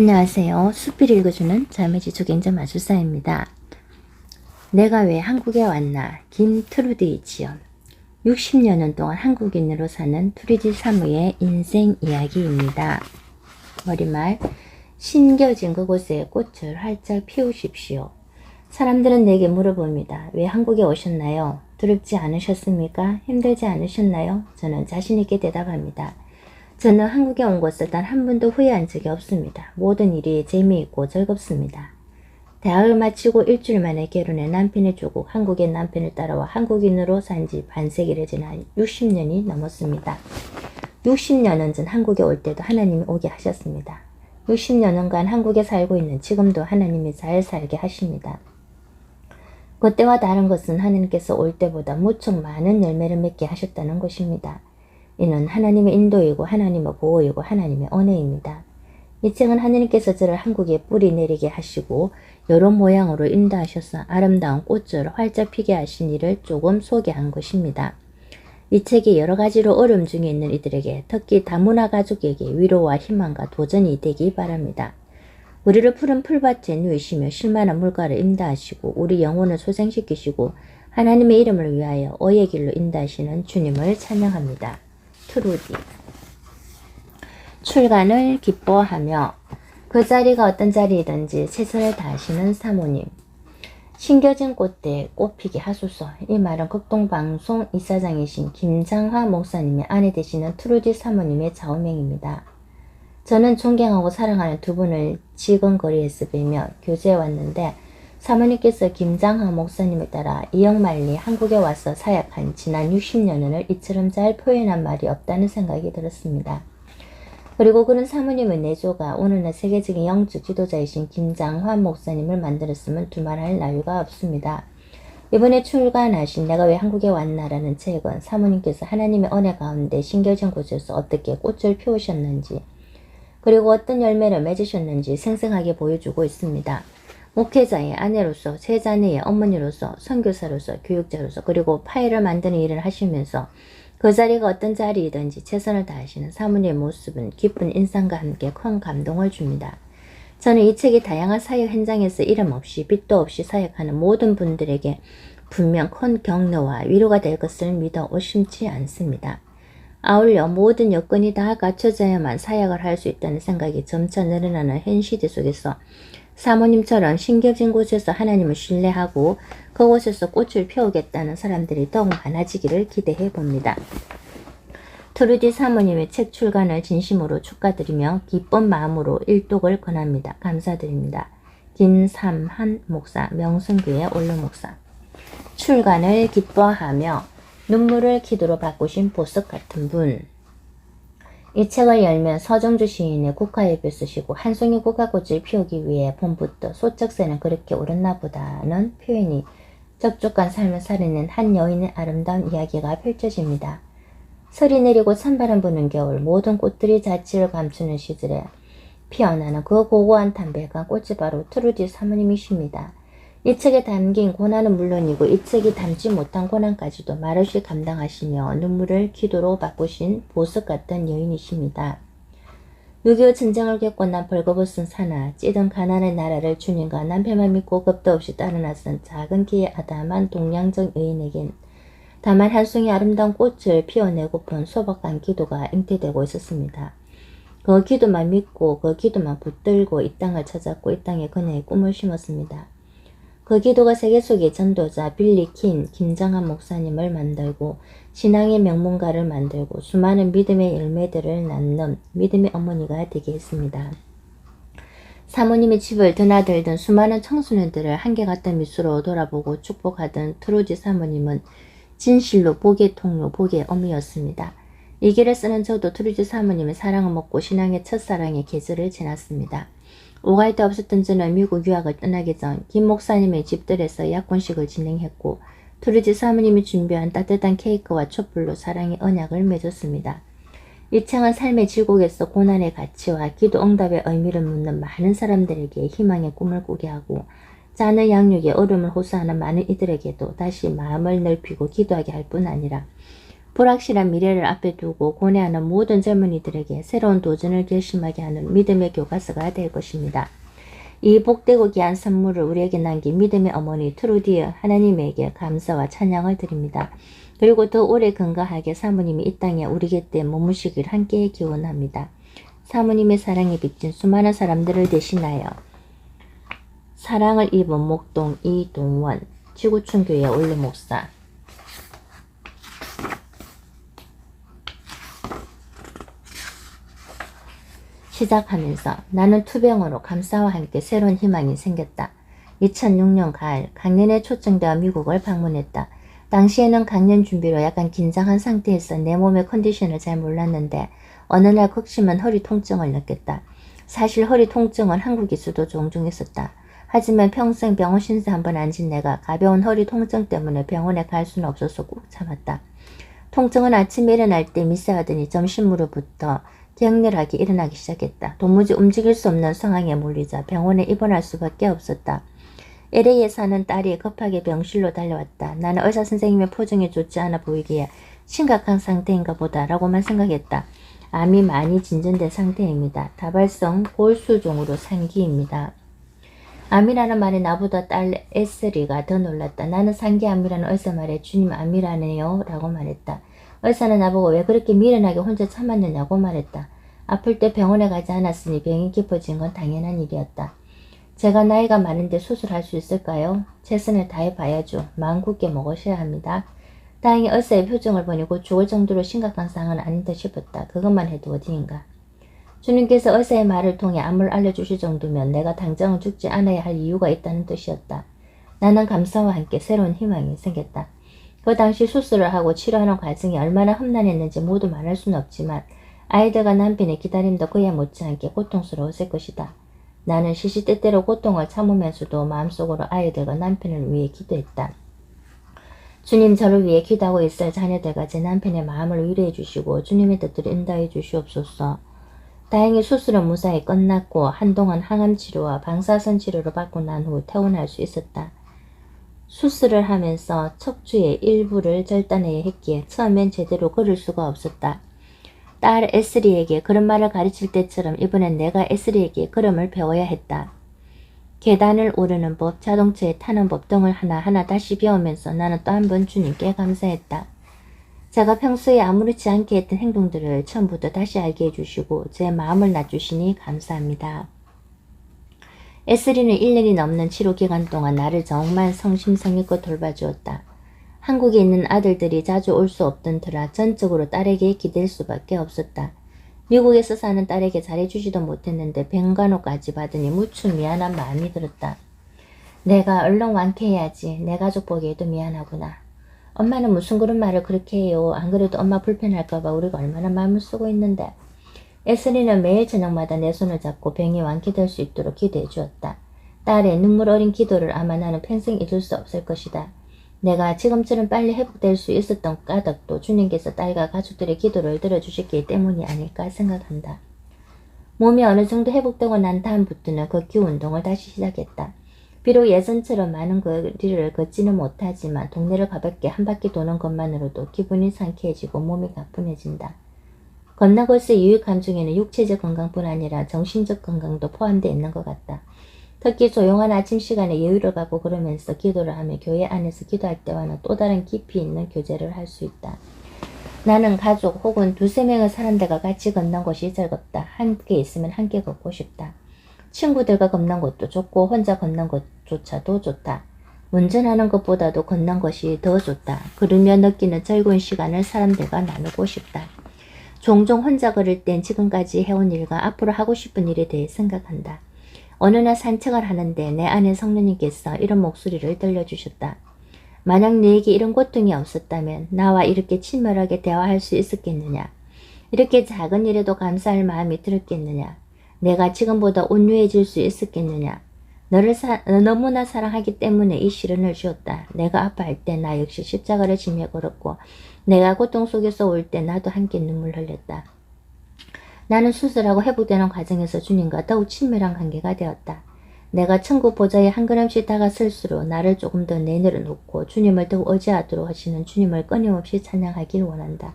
안녕하세요. 수필 읽어주는 자매지축행자 마술사입니다. 내가 왜 한국에 왔나? 김트루디 지연. 60여년 동안 한국인으로 사는 트루디 사무의 인생 이야기입니다. 머리말. 심겨진 그곳에 꽃을 활짝 피우십시오. 사람들은 내게 물어봅니다. 왜 한국에 오셨나요? 두렵지 않으셨습니까? 힘들지 않으셨나요? 저는 자신있게 대답합니다. 저는 한국에 온 것을 단 한 번도 후회한 적이 없습니다. 모든 일이 재미있고 즐겁습니다. 대학을 마치고 일주일 만에 결혼해 남편의 조국 한국의 남편을 따라와 한국인으로 산 지 반세기를 지난 60년이 넘었습니다. 60년은 전 한국에 올 때도 하나님이 오게 하셨습니다. 60년간 한국에 살고 있는 지금도 하나님이 잘 살게 하십니다. 그때와 다른 것은 하나님께서 올 때보다 무척 많은 열매를 맺게 하셨다는 것입니다. 이는 하나님의 인도이고 하나님의 보호이고 하나님의 은혜입니다. 이 책은 하나님께서 저를 한국에 뿌리 내리게 하시고 여러 모양으로 인도하셔서 아름다운 꽃을 활짝 피게 하신 일을 조금 소개한 것입니다. 이 책이 여러 가지로 어려움 중에 있는 이들에게, 특히 다문화 가족에게 위로와 희망과 도전이 되기 바랍니다. 우리를 푸른 풀밭에 누이시며 실만한 물가를 인도하시고 우리 영혼을 소생시키시고 하나님의 이름을 위하여 의의 길로 인도하시는 주님을 찬양합니다. 트루디. 출간을 기뻐하며 그 자리가 어떤 자리이든지 최선을 다하시는 사모님. 심겨진 꽃대 꽃피게 하소서. 이 말은 극동방송 이사장이신 김장화 목사님의 아내 되시는 트루디 사모님의 좌우명입니다. 저는 존경하고 사랑하는 두 분을 지근거리에서 뵈며 교제해 왔는데 사모님께서 김장하 목사님을 따라 이역만리 한국에 와서 사역한 지난 60년을 이처럼 잘 표현한 말이 없다는 생각이 들었습니다. 그리고 그런 사모님의 내조가 오늘날 세계적인 영적 지도자이신 김장화 목사님을 만들었으면 두말할 나위가 없습니다. 이번에 출간하신 내가 왜 한국에 왔나라는 책은 사모님께서 하나님의 은혜 가운데 심겨진 곳에서 어떻게 꽃을 피우셨는지 그리고 어떤 열매를 맺으셨는지 생생하게 보여주고 있습니다. 목회자의 아내로서, 세 자녀의 어머니로서, 선교사로서, 교육자로서, 그리고 파일을 만드는 일을 하시면서 그 자리가 어떤 자리이든지 최선을 다하시는 사모님의 모습은 기쁜 인상과 함께 큰 감동을 줍니다. 저는 이 책이 다양한 사역 현장에서 이름 없이 빛도 없이 사역하는 모든 분들에게 분명 큰 격려와 위로가 될 것을 믿어 의심치 않습니다. 아울러 모든 여건이 다 갖춰져야만 사역을 할 수 있다는 생각이 점차 늘어나는 현 시대 속에서 사모님처럼 심겨진 곳에서 하나님을 신뢰하고 그곳에서 꽃을 피우겠다는 사람들이 더욱 많아지기를 기대해 봅니다. 트루디 사모님의 책 출간을 진심으로 축하드리며 기쁜 마음으로 일독을 권합니다. 감사드립니다. 김삼한 목사, 명순교회 원로 목사. 출간을 기뻐하며 눈물을 기도로 바꾸신 보석 같은 분. 이 책을 열면 서정주 시인의 국화잎을 쓰시고 한 송이 국화꽃을 피우기 위해 봄부터 소쩍새는 그렇게 오렸나 보다는 표현이 적적한 삶을 살아낸 한 여인의 아름다운 이야기가 펼쳐집니다. 설이 내리고 찬바람 부는 겨울 모든 꽃들이 자취를 감추는 시절에 피어나는 그 고고한 담백한 꽃이 바로 트루디 사모님이십니다. 이 책에 담긴 고난은 물론이고 이 책이 담지 못한 고난까지도 말없이 감당하시며 눈물을 기도로 바꾸신 보석 같은 여인이십니다. 6.25 전쟁을 겪고 난 벌거벗은 사나 찌든 가난의 나라를 주님과 남편만 믿고 겁도 없이 따라 나선 작은 키의 아담한 동양적 여인에겐 다만 한 송이 아름다운 꽃을 피워내고픈 소박한 기도가 잉태되고 있었습니다. 그 기도만 믿고 그 기도만 붙들고 이 땅을 찾았고 이 땅에 그녀의 꿈을 심었습니다. 그 기도가 세계 속의 전도자 빌리 킨, 김장한 목사님을 만들고 신앙의 명문가를 만들고 수많은 믿음의 열매들을 낳는 믿음의 어머니가 되게 했습니다. 사모님의 집을 드나들던 수많은 청소년들을 한결같은 미소로 돌아보고 축복하던 트루디 사모님은 진실로 복의 통로, 복의 어미였습니다. 이 글을 쓰는 저도 트루디 사모님의 사랑을 먹고 신앙의 첫사랑의 계절을 지났습니다. 오갈 데 없었던 저는 미국 유학을 떠나기 전 김 목사님의 집들에서 약혼식을 진행했고 트루디 사모님이 준비한 따뜻한 케이크와 촛불로 사랑의 언약을 맺었습니다. 이 책은 삶의 질곡에서 고난의 가치와 기도 응답의 의미를 묻는 많은 사람들에게 희망의 꿈을 꾸게 하고 짜는 양육에 어려움을 호소하는 많은 이들에게도 다시 마음을 넓히고 기도하게 할 뿐 아니라 불확실한 미래를 앞에 두고 고뇌하는 모든 젊은이들에게 새로운 도전을 결심하게 하는 믿음의 교과서가 될 것입니다. 이 복되고 귀한 선물을 우리에게 남긴 믿음의 어머니 트루디어 하나님에게 감사와 찬양을 드립니다. 그리고 더 오래 건강하게 사모님이 이 땅에 우리 곁에 머무시길 함께 기원합니다. 사모님의 사랑에 빚진 수많은 사람들을 대신하여 사랑을 입은 목동 이동원 지구촌교회 원래 목사. 시작하면서 나는 투병으로 감사와 함께 새로운 희망이 생겼다. 2006년 가을 강연에 초청되어 미국을 방문했다. 당시에는 강연 준비로 약간 긴장한 상태에서 내 몸의 컨디션을 잘 몰랐는데 어느 날 극심한 허리 통증을 느꼈다. 사실 허리 통증은 한국에서도 종종 있었다. 하지만 평생 병원 신세 한번 앉은 내가 가벼운 허리 통증 때문에 병원에 갈 수는 없어서 꾹 참았다. 통증은 아침에 일어날 때 미세하더니 점심으로부터 격렬하게 일어나기 시작했다. 도무지 움직일 수 없는 상황에 몰리자 병원에 입원할 수밖에 없었다. LA에 사는 딸이 급하게 병실로 달려왔다. 나는 의사 선생님의 표정이 좋지 않아 보이기에 심각한 상태인가 보다 라고만 생각했다. 암이 많이 진전된 상태입니다. 다발성 골수종으로 상기입니다. 암이라는 말에 나보다 딸 에스리가 더 놀랐다. 나는 상기암이라는 의사 말에 주님 암이라네요 라고 말했다. 의사는 나보고 왜 그렇게 미련하게 혼자 참았느냐고 말했다. 아플 때 병원에 가지 않았으니 병이 깊어진 건 당연한 일이었다. 제가 나이가 많은데 수술할 수 있을까요? 최선을 다해봐야죠. 마음 굳게 먹으셔야 합니다. 다행히 의사의 표정을 보니 곧 죽을 정도로 심각한 상황은 아닌 듯 싶었다. 그것만 해도 어디인가. 주님께서 의사의 말을 통해 암을 알려주실 정도면 내가 당장은 죽지 않아야 할 이유가 있다는 뜻이었다. 나는 감사와 함께 새로운 희망이 생겼다. 그 당시 수술을 하고 치료하는 과정이 얼마나 험난했는지 모두 말할 수는 없지만 아이들과 남편의 기다림도 그야 못지않게 고통스러웠을 것이다. 나는 시시때때로 고통을 참으면서도 마음속으로 아이들과 남편을 위해 기도했다. 주님, 저를 위해 기도하고 있을 자녀들과 제 남편의 마음을 위로해 주시고 주님의 뜻대로 인도해 주시옵소서. 다행히 수술은 무사히 끝났고 한동안 항암치료와 방사선 치료를 받고 난 후 퇴원할 수 있었다. 수술을 하면서 척추의 일부를 절단해야 했기에 처음엔 제대로 걸을 수가 없었다. 딸 에스리에게 그런 말을 가르칠 때처럼 이번엔 내가 에스리에게 걸음을 배워야 했다. 계단을 오르는 법, 자동차에 타는 법 등을 하나하나 다시 배우면서 나는 또 한 번 주님께 감사했다. 제가 평소에 아무렇지 않게 했던 행동들을 처음부터 다시 알게 해주시고 제 마음을 낮추시니 감사합니다. 에스리는 1년이 넘는 치료 기간 동안 나를 정말 성심성의껏 돌봐주었다. 한국에 있는 아들들이 자주 올 수 없던 터라 전적으로 딸에게 기댈 수밖에 없었다. 미국에서 사는 딸에게 잘해주지도 못했는데 병간호까지 받으니 무척 미안한 마음이 들었다. 내가 얼른 완쾌해야지. 내 가족 보기에도 미안하구나. 엄마는 무슨 그런 말을 그렇게 해요. 안 그래도 엄마 불편할까봐 우리가 얼마나 마음을 쓰고 있는데. 에스리는 매일 저녁마다 내 손을 잡고 병이 완쾌될 수 있도록 기도해 주었다. 딸의 눈물 어린 기도를 아마 나는 평생 잊을 수 없을 것이다. 내가 지금처럼 빨리 회복될 수 있었던 까닭도 주님께서 딸과 가족들의 기도를 들어주셨기 때문이 아닐까 생각한다. 몸이 어느 정도 회복되고 난 다음부터는 걷기 운동을 다시 시작했다. 비록 예전처럼 많은 거리를 걷지는 못하지만 동네를 가볍게 한 바퀴 도는 것만으로도 기분이 상쾌해지고 몸이 가뿐해진다. 건너걸스의 유익함 중에는 육체적 건강뿐 아니라 정신적 건강도 포함되어 있는 것 같다. 특히 조용한 아침 시간에 여유를 갖고 그러면서 기도를 하며 교회 안에서 기도할 때와는 또 다른 깊이 있는 교제를 할 수 있다. 나는 가족 혹은 두세 명의 사람들과 같이 걷는 것이 즐겁다. 함께 있으면 함께 걷고 싶다. 친구들과 걷는 것도 좋고 혼자 걷는 것조차도 좋다. 운전하는 것보다도 걷는 것이 더 좋다. 걸으며 느끼는 즐거운 시간을 사람들과 나누고 싶다. 종종 혼자 걸을 땐 지금까지 해온 일과 앞으로 하고 싶은 일에 대해 생각한다. 어느 날 산책을 하는데 내 안에 성령님께서 이런 목소리를 들려주셨다. 만약 네게 이런 고통이 없었다면 나와 이렇게 친밀하게 대화할 수 있었겠느냐? 이렇게 작은 일에도 감사할 마음이 들었겠느냐? 내가 지금보다 온유해질 수 있었겠느냐? 너를 너무나 사랑하기 때문에 이 시련을 주었다. 내가 아파할 때 나 역시 십자가를 지며 걸었고 내가 고통 속에서 올 때 나도 함께 눈물 흘렸다. 나는 수술하고 회복되는 과정에서 주님과 더욱 친밀한 관계가 되었다. 내가 천국 보좌에 한 걸음씩 다가설수록 나를 조금 더 내려놓고 주님을 더욱 의지하도록 하시는 주님을 끊임없이 찬양하길 원한다.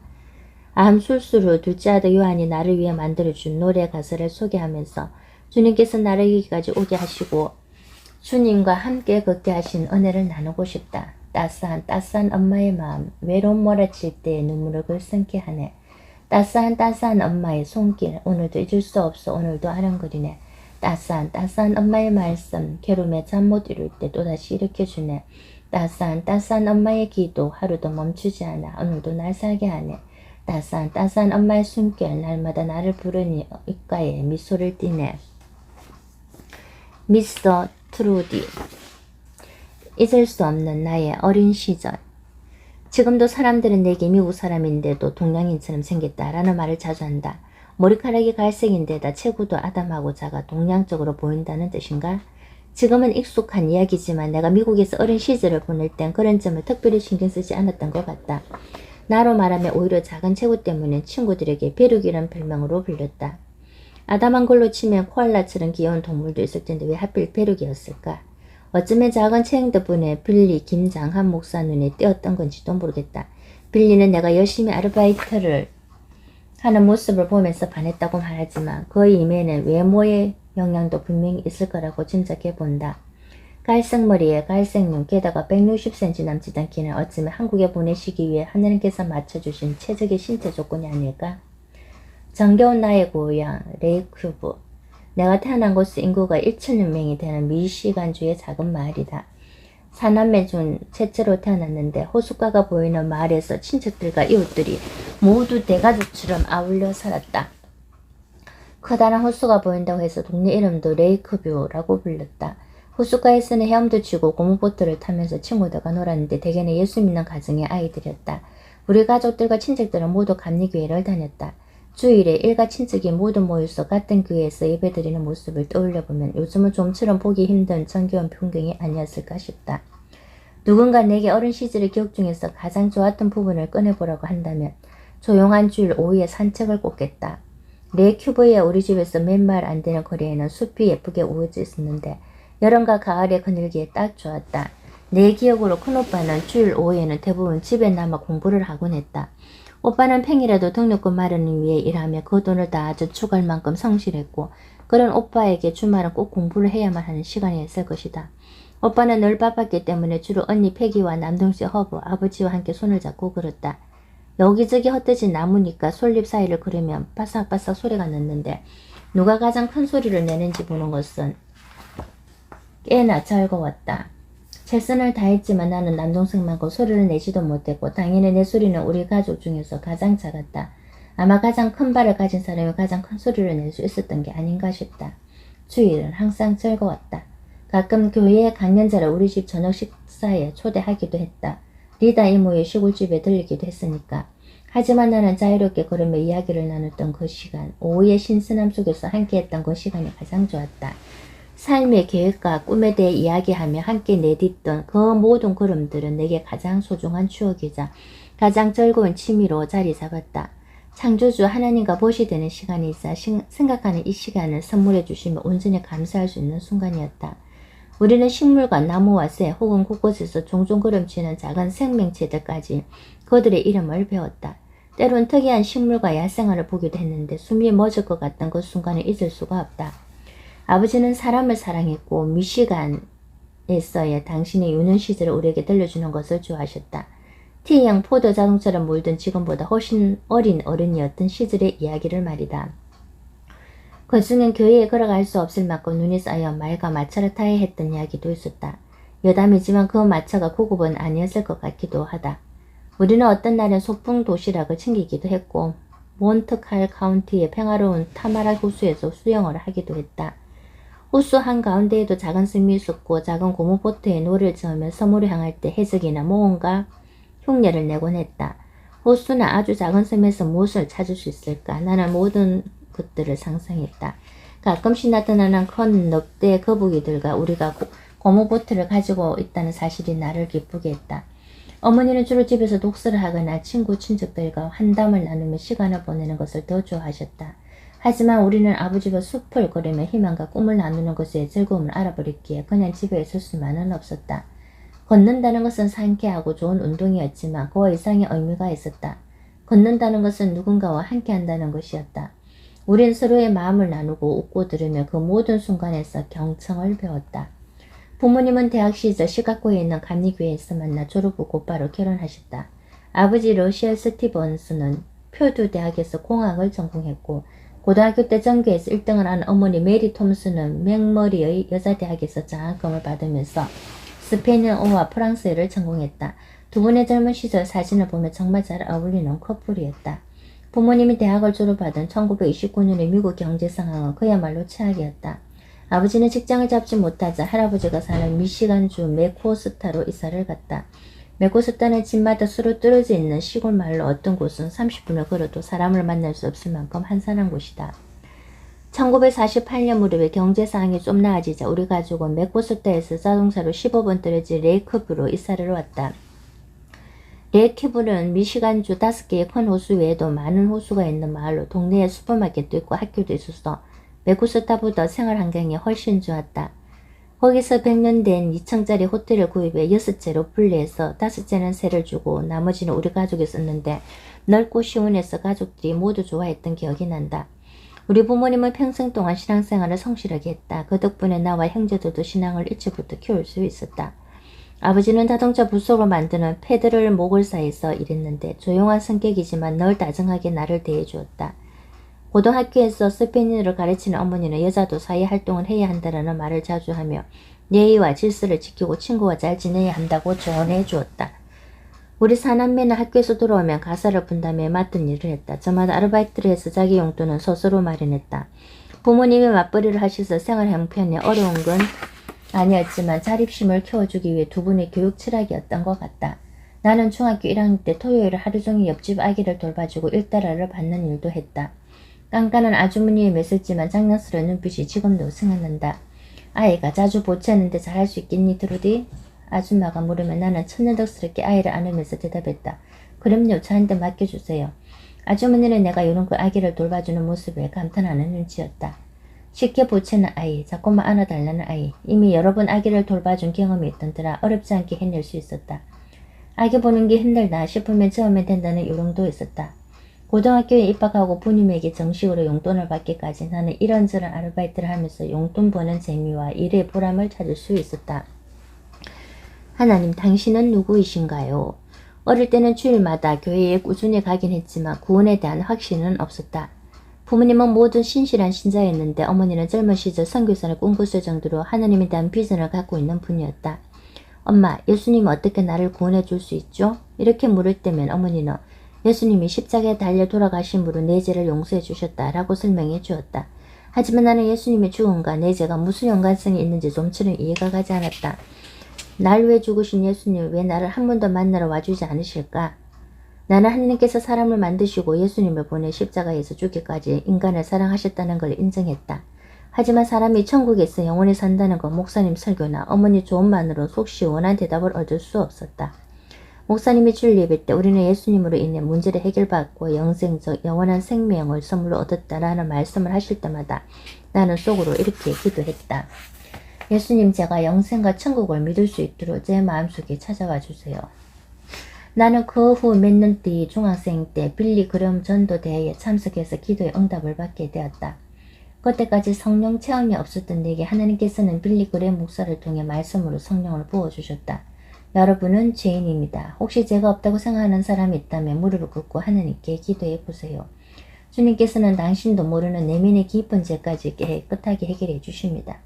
암술수로 둘째 아들 요한이 나를 위해 만들어준 노래 가사를 소개하면서 주님께서 나를 여기까지 오게 하시고 주님과 함께 걷게 하신 은혜를 나누고 싶다. 따스한 엄마의 마음, 외로움 몰아칠 때 눈물을 글썽게 하네. 따스한 엄마의 손길, 오늘도 잊을 수 없어 오늘도 아랑거리네. 따스한 엄마의 말씀, 괴로움에 잠 못 이룰 때 또다시 일으켜주네. 따스한 엄마의 기도, 하루도 멈추지 않아 오늘도 날 살게 하네. 따스한 엄마의 숨결, 날마다 나를 부르니 입가에 미소를 띠네. 미스터 트루디, 잊을 수 없는 나의 어린 시절. 지금도 사람들은 내게 미국 사람인데도 동양인처럼 생겼다라는 말을 자주 한다. 머리카락이 갈색인데다 체구도 아담하고 작아 동양적으로 보인다는 뜻인가? 지금은 익숙한 이야기지만 내가 미국에서 어린 시절을 보낼 땐 그런 점을 특별히 신경 쓰지 않았던 것 같다. 나로 말하면 오히려 작은 체구 때문에 친구들에게 벼룩이란 별명으로 불렸다. 아담한 걸로 치면 코알라처럼 귀여운 동물도 있을 텐데 왜 하필 벼룩이었을까? 어쩌면 작은 체형 덕분에 빌리, 김장한 목사 눈에 띄었던 건지도 모르겠다. 빌리는 내가 열심히 아르바이트를 하는 모습을 보면서 반했다고 말하지만 그 이면에는 외모의 영향도 분명히 있을 거라고 짐작해 본다. 갈색 머리에 갈색 눈, 게다가 160cm 남짓한 키는 어쩌면 한국에 보내시기 위해 하나님께서 맞춰주신 최적의 신체 조건이 아닐까? 정겨운 나의 고향 레이큐브. 내가 태어난 곳은 인구가 1천여 명이 되는 미시간주의 작은 마을이다. 사남매 중 셋째로 태어났는데 호숫가가 보이는 마을에서 친척들과 이웃들이 모두 대가족처럼 아울러 살았다. 커다란 호수가 보인다고 해서 동네 이름도 레이크뷰라고 불렀다. 호숫가에서는 헤엄도 치고 고무보트를 타면서 친구들과 놀았는데 대개는 예수 믿는 가정의 아이들이었다. 우리 가족들과 친척들은 모두 감리교회를 다녔다. 주일에 일가 친척이 모두 모여서 같은 교회에서 예배드리는 모습을 떠올려보면 요즘은 좀처럼 보기 힘든 정겨운 풍경이 아니었을까 싶다. 누군가 내게 어린 시절의 기억 중에서 가장 좋았던 부분을 꺼내보라고 한다면 조용한 주일 오후에 산책을 꼽겠다. 레이큐브의 우리 집에서 몇 마일 안 되는 거리에는 숲이 예쁘게 우거져 있었는데 여름과 가을에 거닐기에 딱 좋았다. 내 기억으로 큰오빠는 주일 오후에는 대부분 집에 남아 공부를 하곤 했다. 오빠는 평일에도 등록금 마련을 위해 일하며 그 돈을 다 저축할 만큼 성실했고 그런 오빠에게 주말은 꼭 공부를 해야만 하는 시간이었을 것이다. 오빠는 늘 바빴기 때문에 주로 언니 패기와 남동생 허브, 아버지와 함께 손을 잡고 걸었다. 여기저기 헛돼진 나무니까 솔잎 사이를 걸으면 바삭바삭 소리가 났는데 누가 가장 큰 소리를 내는지 보는 것은 꽤나 즐거웠다. 최선을 다했지만 나는 남동생만큼 소리를 내지도 못했고 당연히 내 소리는 우리 가족 중에서 가장 작았다. 아마 가장 큰 발을 가진 사람이 가장 큰 소리를 낼 수 있었던 게 아닌가 싶다. 주일은 항상 즐거웠다. 가끔 교회의 강연자를 우리 집 저녁 식사에 초대하기도 했다. 리다 이모의 시골집에 들리기도 했으니까. 하지만 나는 자유롭게 걸으며 이야기를 나눴던 그 시간, 오후의 신선함 속에서 함께했던 그 시간이 가장 좋았다. 삶의 계획과 꿈에 대해 이야기하며 함께 내딛던 그 모든 걸음들은 내게 가장 소중한 추억이자 가장 즐거운 취미로 자리 잡았다. 창조주 하나님과 보시 되는 시간이 있어 생각하는 이 시간을 선물해 주시며 온전히 감사할 수 있는 순간이었다. 우리는 식물과 나무와 새 혹은 곳곳에서 종종 걸음치는 작은 생명체들까지 그들의 이름을 배웠다. 때론 특이한 식물과 야생화를 보기도 했는데 숨이 멎을 것 같던 그 순간을 잊을 수가 없다. 아버지는 사람을 사랑했고 미시간에서의 당신의 유년 시절을 우리에게 들려주는 것을 좋아하셨다. T형 포도 자동차를 몰던 지금보다 훨씬 어린 어른이었던 시절의 이야기를 말이다. 그 중엔 교회에 걸어갈 수 없을 만큼 눈이 쌓여 말과 마차를 타야 했던 이야기도 있었다. 여담이지만 그 마차가 고급은 아니었을 것 같기도 하다. 우리는 어떤 날은 소풍 도시락을 챙기기도 했고 몬트칼 카운티의 평화로운 타마라 호수에서 수영을 하기도 했다. 호수 한가운데에도 작은 섬이 있었고 작은 고무보트에 노를 저으며 섬으로 향할 때 해적이나 모험가 흉내를 내곤 했다. 호수는 아주 작은 섬에서 무엇을 찾을 수 있을까? 나는 모든 것들을 상상했다. 가끔씩 나타나는 큰 늑대 거북이들과 우리가 고무보트를 가지고 있다는 사실이 나를 기쁘게 했다. 어머니는 주로 집에서 독서를 하거나 친구 친척들과 환담을 나누며 시간을 보내는 것을 더 좋아하셨다. 하지만 우리는 아버지와 숲을 걸으며 희망과 꿈을 나누는 것의 즐거움을 알아버렸기에 그냥 집에 있을 수만은 없었다. 걷는다는 것은 상쾌하고 좋은 운동이었지만 그 이상의 의미가 있었다. 걷는다는 것은 누군가와 함께한다는 것이었다. 우린 서로의 마음을 나누고 웃고 들으며 그 모든 순간에서 경청을 배웠다. 부모님은 대학 시절 시카고에 있는 감리교회에서 만나 졸업 후 곧바로 결혼하셨다. 아버지 러시아 스티븐스는 표두 대학에서 공학을 전공했고 고등학교 때 전교에서 1등을 한 어머니 메리 톰슨은 맥머리의 여자대학에서 장학금을 받으면서 스페인어와 프랑스어를 전공했다. 두 분의 젊은 시절 사진을 보면 정말 잘 어울리는 커플이었다. 부모님이 대학을 졸업하던 1929년의 미국 경제 상황은 그야말로 최악이었다. 아버지는 직장을 잡지 못하자 할아버지가 사는 미시간주 메코스타로 이사를 갔다. 메코스타는 집마다 수로 뚫어져 있는 시골 마을로 어떤 곳은 30분을 걸어도 사람을 만날 수 없을 만큼 한산한 곳이다. 1948년 무렵에 경제 상황이 좀 나아지자 우리 가족은 메코스타에서 자동차로 15분 떨어진 레이크뷰로 이사를 왔다. 레이크뷰는 미시간주 5개의 큰 호수 외에도 많은 호수가 있는 마을로 동네에 슈퍼마켓도 있고 학교도 있어서 메코스타보다 생활 환경이 훨씬 좋았다. 거기서 100년 된 2층짜리 호텔을 구입해 6채로 분리해서 5채는 세를 주고 나머지는 우리 가족이 썼는데 넓고 시원해서 가족들이 모두 좋아했던 기억이 난다. 우리 부모님은 평생 동안 신앙생활을 성실하게 했다. 그 덕분에 나와 형제들도 신앙을 일찍부터 키울 수 있었다. 아버지는 자동차 부속을 만드는 패드를 목을 사이에서 일했는데 조용한 성격이지만 늘 다정하게 나를 대해주었다. 고등학교에서 스페인어를 가르치는 어머니는 여자도 사회활동을 해야 한다는 말을 자주 하며 예의와 질서를 지키고 친구와 잘 지내야 한다고 조언해 주었다. 우리 사남매는 학교에서 돌아오면 가사를 푼다며 맡은 일을 했다. 저마다 아르바이트를 해서 자기 용돈은 스스로 마련했다. 부모님이 맞벌이를 하셔서 생활 형편이 어려운 건 아니었지만 자립심을 키워주기 위해 두 분의 교육 철학이었던 것 같다. 나는 중학교 1학년 때 토요일 하루 종일 옆집 아기를 돌봐주고 일달러를 받는 일도 했다. 깐깐한 아주머니의 매슬지만 장난스러운 눈빛이 지금도 생각난다. 아이가 자주 보채는데 잘할 수 있겠니 트루디? 아줌마가 물으면 나는 천연덕스럽게 아이를 안으면서 대답했다. 그럼요, 저한테 맡겨주세요. 아주머니는 내가 요런 그 아기를 돌봐주는 모습에 감탄하는 눈치였다. 쉽게 보채는 아이, 자꾸만 안아달라는 아이, 이미 여러 번 아기를 돌봐준 경험이 있던 터라 어렵지 않게 해낼 수 있었다. 아기 보는 게 힘들다 싶으면 처음에 된다는 요령도 있었다. 고등학교에 입학하고 부모님에게 정식으로 용돈을 받기까지 나는 이런저런 아르바이트를 하면서 용돈 버는 재미와 일의 보람을 찾을 수 있었다. 하나님, 당신은 누구이신가요? 어릴 때는 주일마다 교회에 꾸준히 가긴 했지만 구원에 대한 확신은 없었다. 부모님은 모두 신실한 신자였는데 어머니는 젊은 시절 선교사를 꿈꿨을 정도로 하나님에 대한 비전을 갖고 있는 분이었다. 엄마, 예수님이 어떻게 나를 구원해 줄 수 있죠? 이렇게 물을 때면 어머니는 예수님이 십자가에 달려 돌아가심으로 내 죄를 용서해 주셨다라고 설명해 주었다. 하지만 나는 예수님의 죽음과 내 죄가 무슨 연관성이 있는지 좀처럼 이해가 가지 않았다. 날 위해 죽으신 예수님 왜 나를 한 번 더 만나러 와주지 않으실까? 나는 하나님께서 사람을 만드시고 예수님을 보내 십자가에서 죽기까지 인간을 사랑하셨다는 걸 인정했다. 하지만 사람이 천국에서 영원히 산다는 건 목사님 설교나 어머니 조언만으로 속 시원한 대답을 얻을 수 없었다. 목사님이 주일 예배 때 우리는 예수님으로 인해 문제를 해결받고 영생적 영원한 생명을 선물로 얻었다라는 말씀을 하실 때마다 나는 속으로 이렇게 기도했다. 예수님, 제가 영생과 천국을 믿을 수 있도록 제 마음속에 찾아와 주세요. 나는 그 후 몇 년 뒤 중학생 때 빌리 그럼 전도대회에 참석해서 기도의 응답을 받게 되었다. 그때까지 성령 체험이 없었던 내게 하나님께서는 빌리 그램 목사를 통해 말씀으로 성령을 부어주셨다. 여러분은 죄인입니다. 혹시 죄가 없다고 생각하는 사람이 있다면 무릎을 꿇고 하나님께 기도해 보세요. 주님께서는 당신도 모르는 내면의 깊은 죄까지 깨끗하게 해결해 주십니다.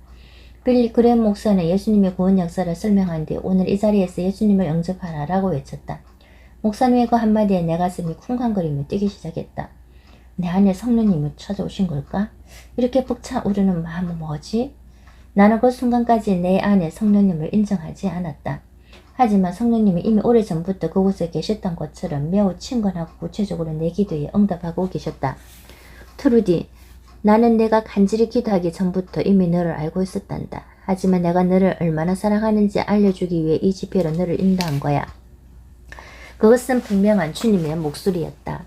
빌리 그램 목사는 예수님의 구원 역사를 설명한 뒤 오늘 이 자리에서 예수님을 영접하라 라고 외쳤다. 목사님의 그 한마디에 내 가슴이 쿵쾅거리며 뛰기 시작했다. 내 안에 성령님이 찾아오신 걸까? 이렇게 벅차오르는 마음은 뭐지? 나는 그 순간까지 내 안에 성령님을 인정하지 않았다. 하지만 성령님이 이미 오래전부터 그곳에 계셨던 것처럼 매우 친근하고 구체적으로 내 기도에 응답하고 계셨다. 트루디, 나는 내가 간절히 기도하기 전부터 이미 너를 알고 있었단다. 하지만 내가 너를 얼마나 사랑하는지 알려주기 위해 이 집회로 너를 인도한 거야. 그것은 분명한 주님의 목소리였다.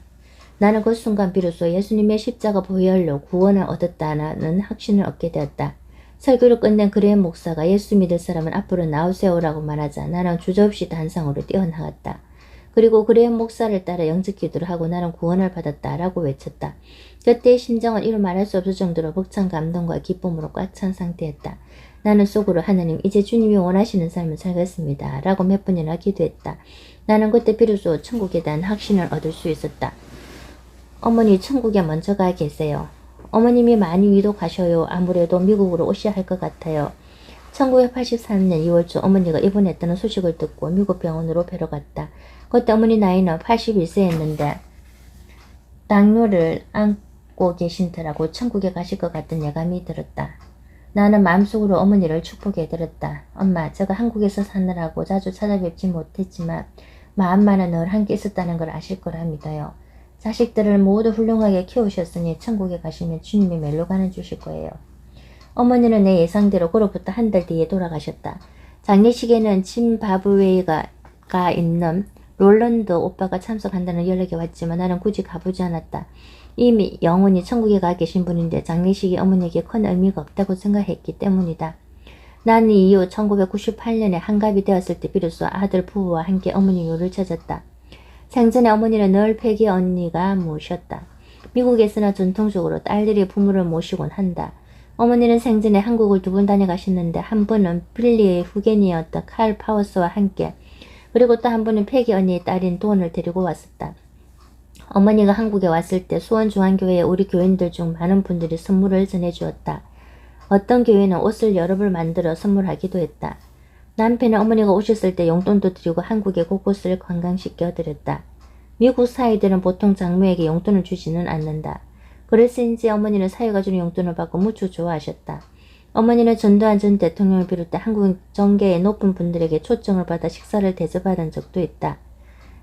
나는 그 순간 비로소 예수님의 십자가 보혈로 구원을 얻었다는 확신을 얻게 되었다. 설교를 끝낸 그레임 목사가 예수 믿을 사람은 앞으로 나오세요라고 말하자 나는 주저없이 단상으로 뛰어나갔다. 그리고 그레임 목사를 따라 영접 기도를 하고 나는 구원을 받았다라고 외쳤다. 그때의 심정은 이루 말할 수 없을 정도로 벅찬 감동과 기쁨으로 꽉 찬 상태였다. 나는 속으로 하나님 이제 주님이 원하시는 삶을 살겠습니다 라고 몇 번이나 기도했다. 나는 그때 비로소 천국에 대한 확신을 얻을 수 있었다. 어머니 천국에 먼저 가 계세요. 어머님이 많이 위독하셔요. 아무래도 미국으로 오셔야 할 것 같아요. 1983년 2월 초 어머니가 입원했다는 소식을 듣고 미국 병원으로 뵈러 갔다. 그때 어머니 나이는 81세였는데 당뇨를 안고 계신더라고. 천국에 가실 것 같은 예감이 들었다. 나는 마음속으로 어머니를 축복해드렸다. 엄마, 제가 한국에서 사느라고 자주 찾아뵙지 못했지만 마음만은 늘 함께 있었다는 걸 아실 거라 믿어요. 자식들을 모두 훌륭하게 키우셨으니 천국에 가시면 주님이 멜로간을 주실 거예요. 어머니는 내 예상대로 그로부터 한 달 뒤에 돌아가셨다. 장례식에는 짐바브웨이가 있는 롤런드 오빠가 참석한다는 연락이 왔지만 나는 굳이 가보지 않았다. 이미 영원히 천국에 가 계신 분인데 장례식이 어머니에게 큰 의미가 없다고 생각했기 때문이다. 나는 이후 1998년에 한갑이 되었을 때 비로소 아들 부부와 함께 어머니 묘를 찾았다. 생전에 어머니는 늘 패기 언니가 모셨다. 미국에서는 전통적으로 딸들이 부모를 모시곤 한다. 어머니는 생전에 한국을 2번 다녀가셨는데 한 번은 빌리의 후계니였던 칼 파워스와 함께 그리고 또 한 번은 패기 언니의 딸인 돈을 데리고 왔었다. 어머니가 한국에 왔을 때 수원중앙교회에 우리 교인들 중 많은 분들이 선물을 전해주었다. 어떤 교회는 옷을 여러 벌 만들어 선물하기도 했다. 남편은 어머니가 오셨을 때 용돈도 드리고 한국에 곳곳을 관광시켜 드렸다. 미국 사위들은 보통 장모에게 용돈을 주지는 않는다. 그래서인지 어머니는 사위가 주는 용돈을 받고 무척 좋아하셨다. 어머니는 전두환 전 대통령을 비롯해 한국 정계의 높은 분들에게 초청을 받아 식사를 대접받은 적도 있다.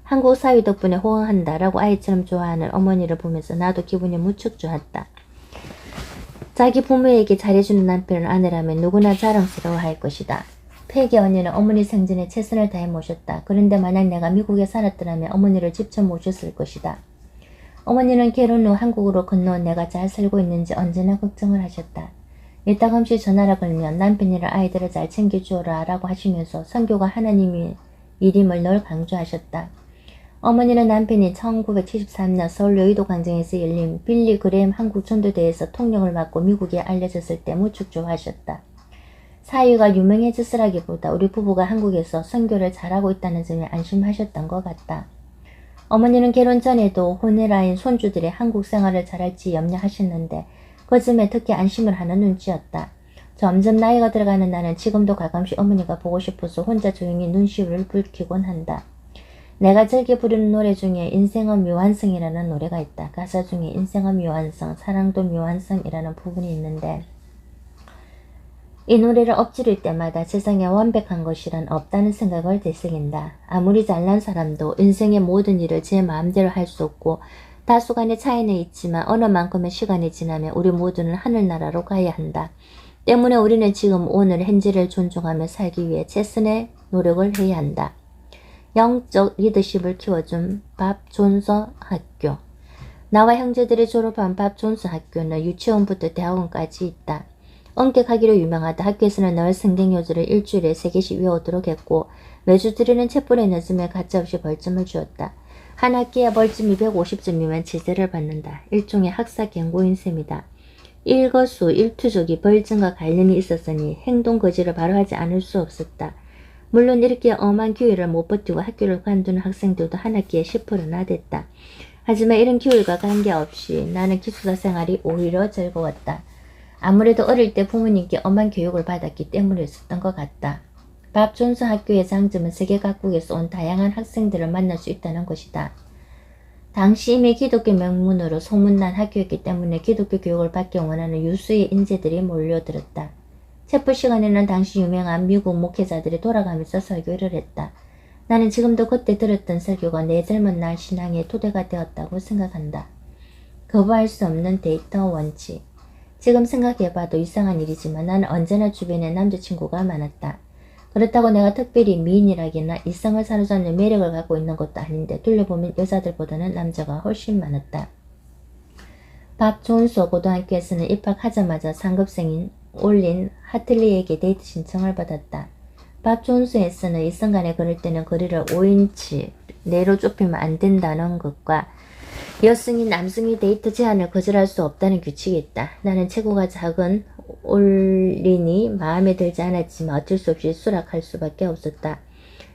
한국 사위 덕분에 호응한다라고 아이처럼 좋아하는 어머니를 보면서 나도 기분이 무척 좋았다. 자기 부모에게 잘해주는 남편을 아내라면 누구나 자랑스러워할 것이다. 패기 언니는 어머니 생전에 최선을 다해 모셨다. 그런데 만약 내가 미국에 살았더라면 어머니를 직접 모셨을 것이다. 어머니는 결혼 후 한국으로 건너온 내가 잘 살고 있는지 언제나 걱정을 하셨다. 일따감치 전화를 걸면 남편이랑 아이들을 잘 챙겨주어라 라고 하시면서 선교가 하나님의 일임을 늘 강조하셨다. 어머니는 남편이 1973년 서울 여의도 광장에서 열린 빌리 그레임 한국 전도대회에서 통역을 맡고 미국에 알려졌을 때 무척 좋아하셨다. 사위가 유명해졌으라기보다 우리 부부가 한국에서 선교를 잘하고 있다는 점에 안심하셨던 것 같다. 어머니는 결혼 전에도 혼외라인 손주들이 한국 생활을 잘할지 염려하셨는데 그 점에 특히 안심을 하는 눈치였다. 점점 나이가 들어가는 나는 지금도 가끔씩 어머니가 보고 싶어서 혼자 조용히 눈시울을 붉히곤 한다. 내가 즐겨 부르는 노래 중에 인생은 묘한성이라는 노래가 있다. 가사 중에 인생은 묘한성, 사랑도 묘한성이라는 부분이 있는데 이 노래를 엎지를 때마다 세상에 완벽한 것이란 없다는 생각을 되새긴다. 아무리 잘난 사람도 인생의 모든 일을 제 마음대로 할 수 없고 다소간의 차이는 있지만 어느 만큼의 시간이 지나면 우리 모두는 하늘나라로 가야 한다. 때문에 우리는 지금 오늘 현재를 존중하며 살기 위해 최선의 노력을 해야 한다. 영적 리더십을 키워준 밥 존서 학교. 나와 형제들이 졸업한 밥 존서 학교는 유치원부터 대학원까지 있다. 엄격하기로 유명하다. 학교에서는 늘 성경요절을 일주일에 3개씩 외우도록 했고 매주 드리는 챗불의 늦음에 가차없이 벌점을 주었다. 한 학기에 벌점이 150점이면 제재를 받는다. 일종의 학사 경고인 셈이다. 일거수 일투족이 벌점과 관련이 있었으니 행동 거지를 바로 하지 않을 수 없었다. 물론 이렇게 엄한 교육을 못 버티고 학교를 관두는 학생들도 한 학기에 10%나 됐다. 하지만 이런 교육과 관계없이 나는 기숙사 생활이 오히려 즐거웠다. 아무래도 어릴 때 부모님께 엄한 교육을 받았기 때문이었던 것 같다. 밥 존서 학교의 장점은 세계 각국에서 온 다양한 학생들을 만날 수 있다는 것이다. 당시 이미 기독교 명문으로 소문난 학교였기 때문에 기독교 교육을 받기 원하는 유수의 인재들이 몰려들었다. 셰프 시간에는 당시 유명한 미국 목회자들이 돌아가면서 설교를 했다. 나는 지금도 그때 들었던 설교가 내 젊은 날 신앙의 토대가 되었다고 생각한다. 거부할 수 없는 데이터 원칙. 지금 생각해봐도 이상한 일이지만 나는 언제나 주변에 남자친구가 많았다. 그렇다고 내가 특별히 미인이라기나 이성을 사로잡는 매력을 갖고 있는 것도 아닌데 둘러보면 여자들보다는 남자가 훨씬 많았다. 박존수 고등학교에서는 입학하자마자 상급생인 올린 하틀리에게 데이트 신청을 받았다. 박존수에서는 이성간에 걸을 때는 거리를 5인치 내로 좁히면 안 된다는 것과 여성이 남성이 데이트 제안을 거절할 수 없다는 규칙이 있다. 나는 체구가 작은 올린이 마음에 들지 않았지만 어쩔 수 없이 수락할 수밖에 없었다.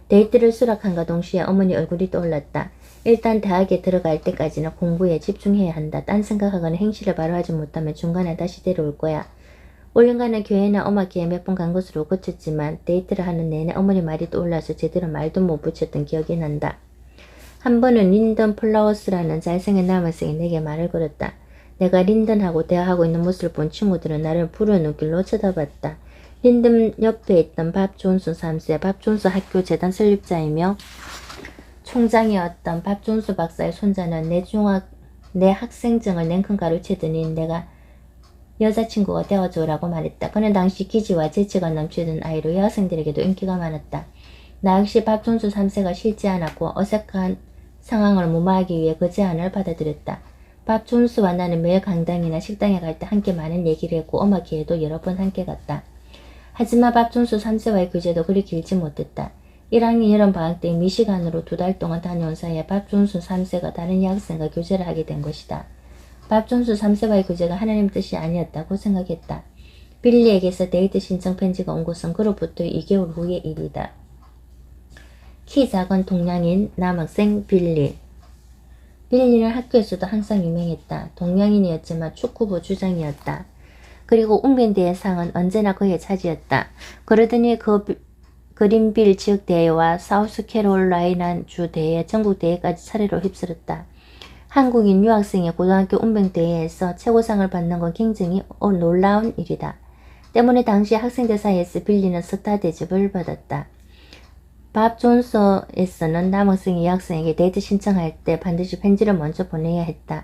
데이트를 수락한과 동시에 어머니 얼굴이 떠올랐다. 일단 대학에 들어갈 때까지는 공부에 집중해야 한다. 딴 생각하거나 행실을 바로 하지 못하면 중간에 다시 데려올 거야. 올린가는 교회나 음악회에 몇 번 간 것으로 그쳤지만 데이트를 하는 내내 어머니 말이 떠올라서 제대로 말도 못 붙였던 기억이 난다. 한 번은 린던 플라워스라는 잘생긴 남학생이 내게 말을 걸었다. 내가 린던하고 대화하고 있는 모습을 본 친구들은 나를 부러운 눈길로 쳐다봤다. 린던 옆에 있던 밥 존수 3세, 밥 존수 학교 재단 설립자이며 총장이었던 밥 존수 박사의 손자는 내 학생증을 냉큼 가로채더니 내가 여자친구가 되어줘라고 말했다. 그는 당시 기지와 재치가 넘치던 아이로 여학생들에게도 인기가 많았다. 나 역시 밥 존수 3세가 싫지 않았고 어색한 상황을 무마하기 위해 그 제안을 받아들였다. 밥 존수와 나는 매일 강당이나 식당에 갈 때 함께 많은 얘기를 했고 음악회에도 여러 번 함께 갔다. 하지만 밥 존수 3세와의 교제도 그리 길지 못했다. 1학년 여름방학 때 미시간으로 2달 동안 다녀온 사이에 밥 존수 3세가 다른 여학생과 교제를 하게 된 것이다. 밥 존수 3세와의 교제가 하나님 뜻이 아니었다고 생각했다. 빌리에게서 데이트 신청 편지가 온 것은 그로부터 2개월 후의 일이다. 키 작은 동양인 남학생 빌리. 빌리는 학교에서도 항상 유명했다. 동양인이었지만 축구부 주장이었다. 그리고 웅변대회 상은 언제나 그의 차지였다. 그러더니 그린빌 지역 대회와 사우스캐롤라이나 주 대회, 전국 대회까지 차례로 휩쓸었다. 한국인 유학생의 고등학교 웅변대회에서 최고상을 받는 건 굉장히 놀라운 일이다. 때문에 당시 학생들 사이에서 빌리는 스타 대접을 받았다. 밥 존서에서는 남학생이 여학생에게 데이트 신청할 때 반드시 편지를 먼저 보내야 했다.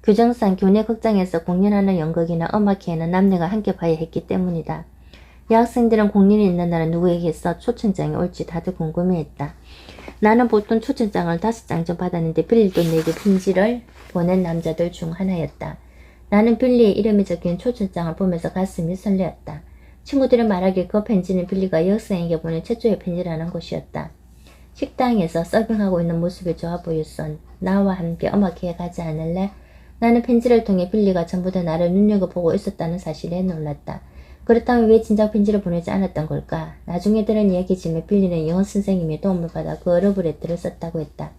규정상 교내 극장에서 공연하는 연극이나 음악회에는 남녀가 함께 봐야 했기 때문이다. 여학생들은 공연이 있는 날은 누구에게서 초청장이 올지 다들 궁금해했다. 나는 보통 초청장을 5장 좀 받았는데 빌리도 내게 편지를 보낸 남자들 중 하나였다. 나는 빌리의 이름이 적힌 초청장을 보면서 가슴이 설레었다. 친구들이 말하길 그 편지는 빌리가 여학생에게 보낸 최초의 편지라는 것이었다. 식당에서 서빙하고 있는 모습이 좋아 보였어. 나와 함께 음악회에 가지 않을래? 나는 편지를 통해 빌리가 전부 다 나를 눈여겨보고 있었다는 사실에 놀랐다. 그렇다면 왜 진작 편지를 보내지 않았던 걸까? 나중에 들은 이야기지만 빌리는 영어 선생님의 도움을 받아 그 러브레터를 썼다고 했다.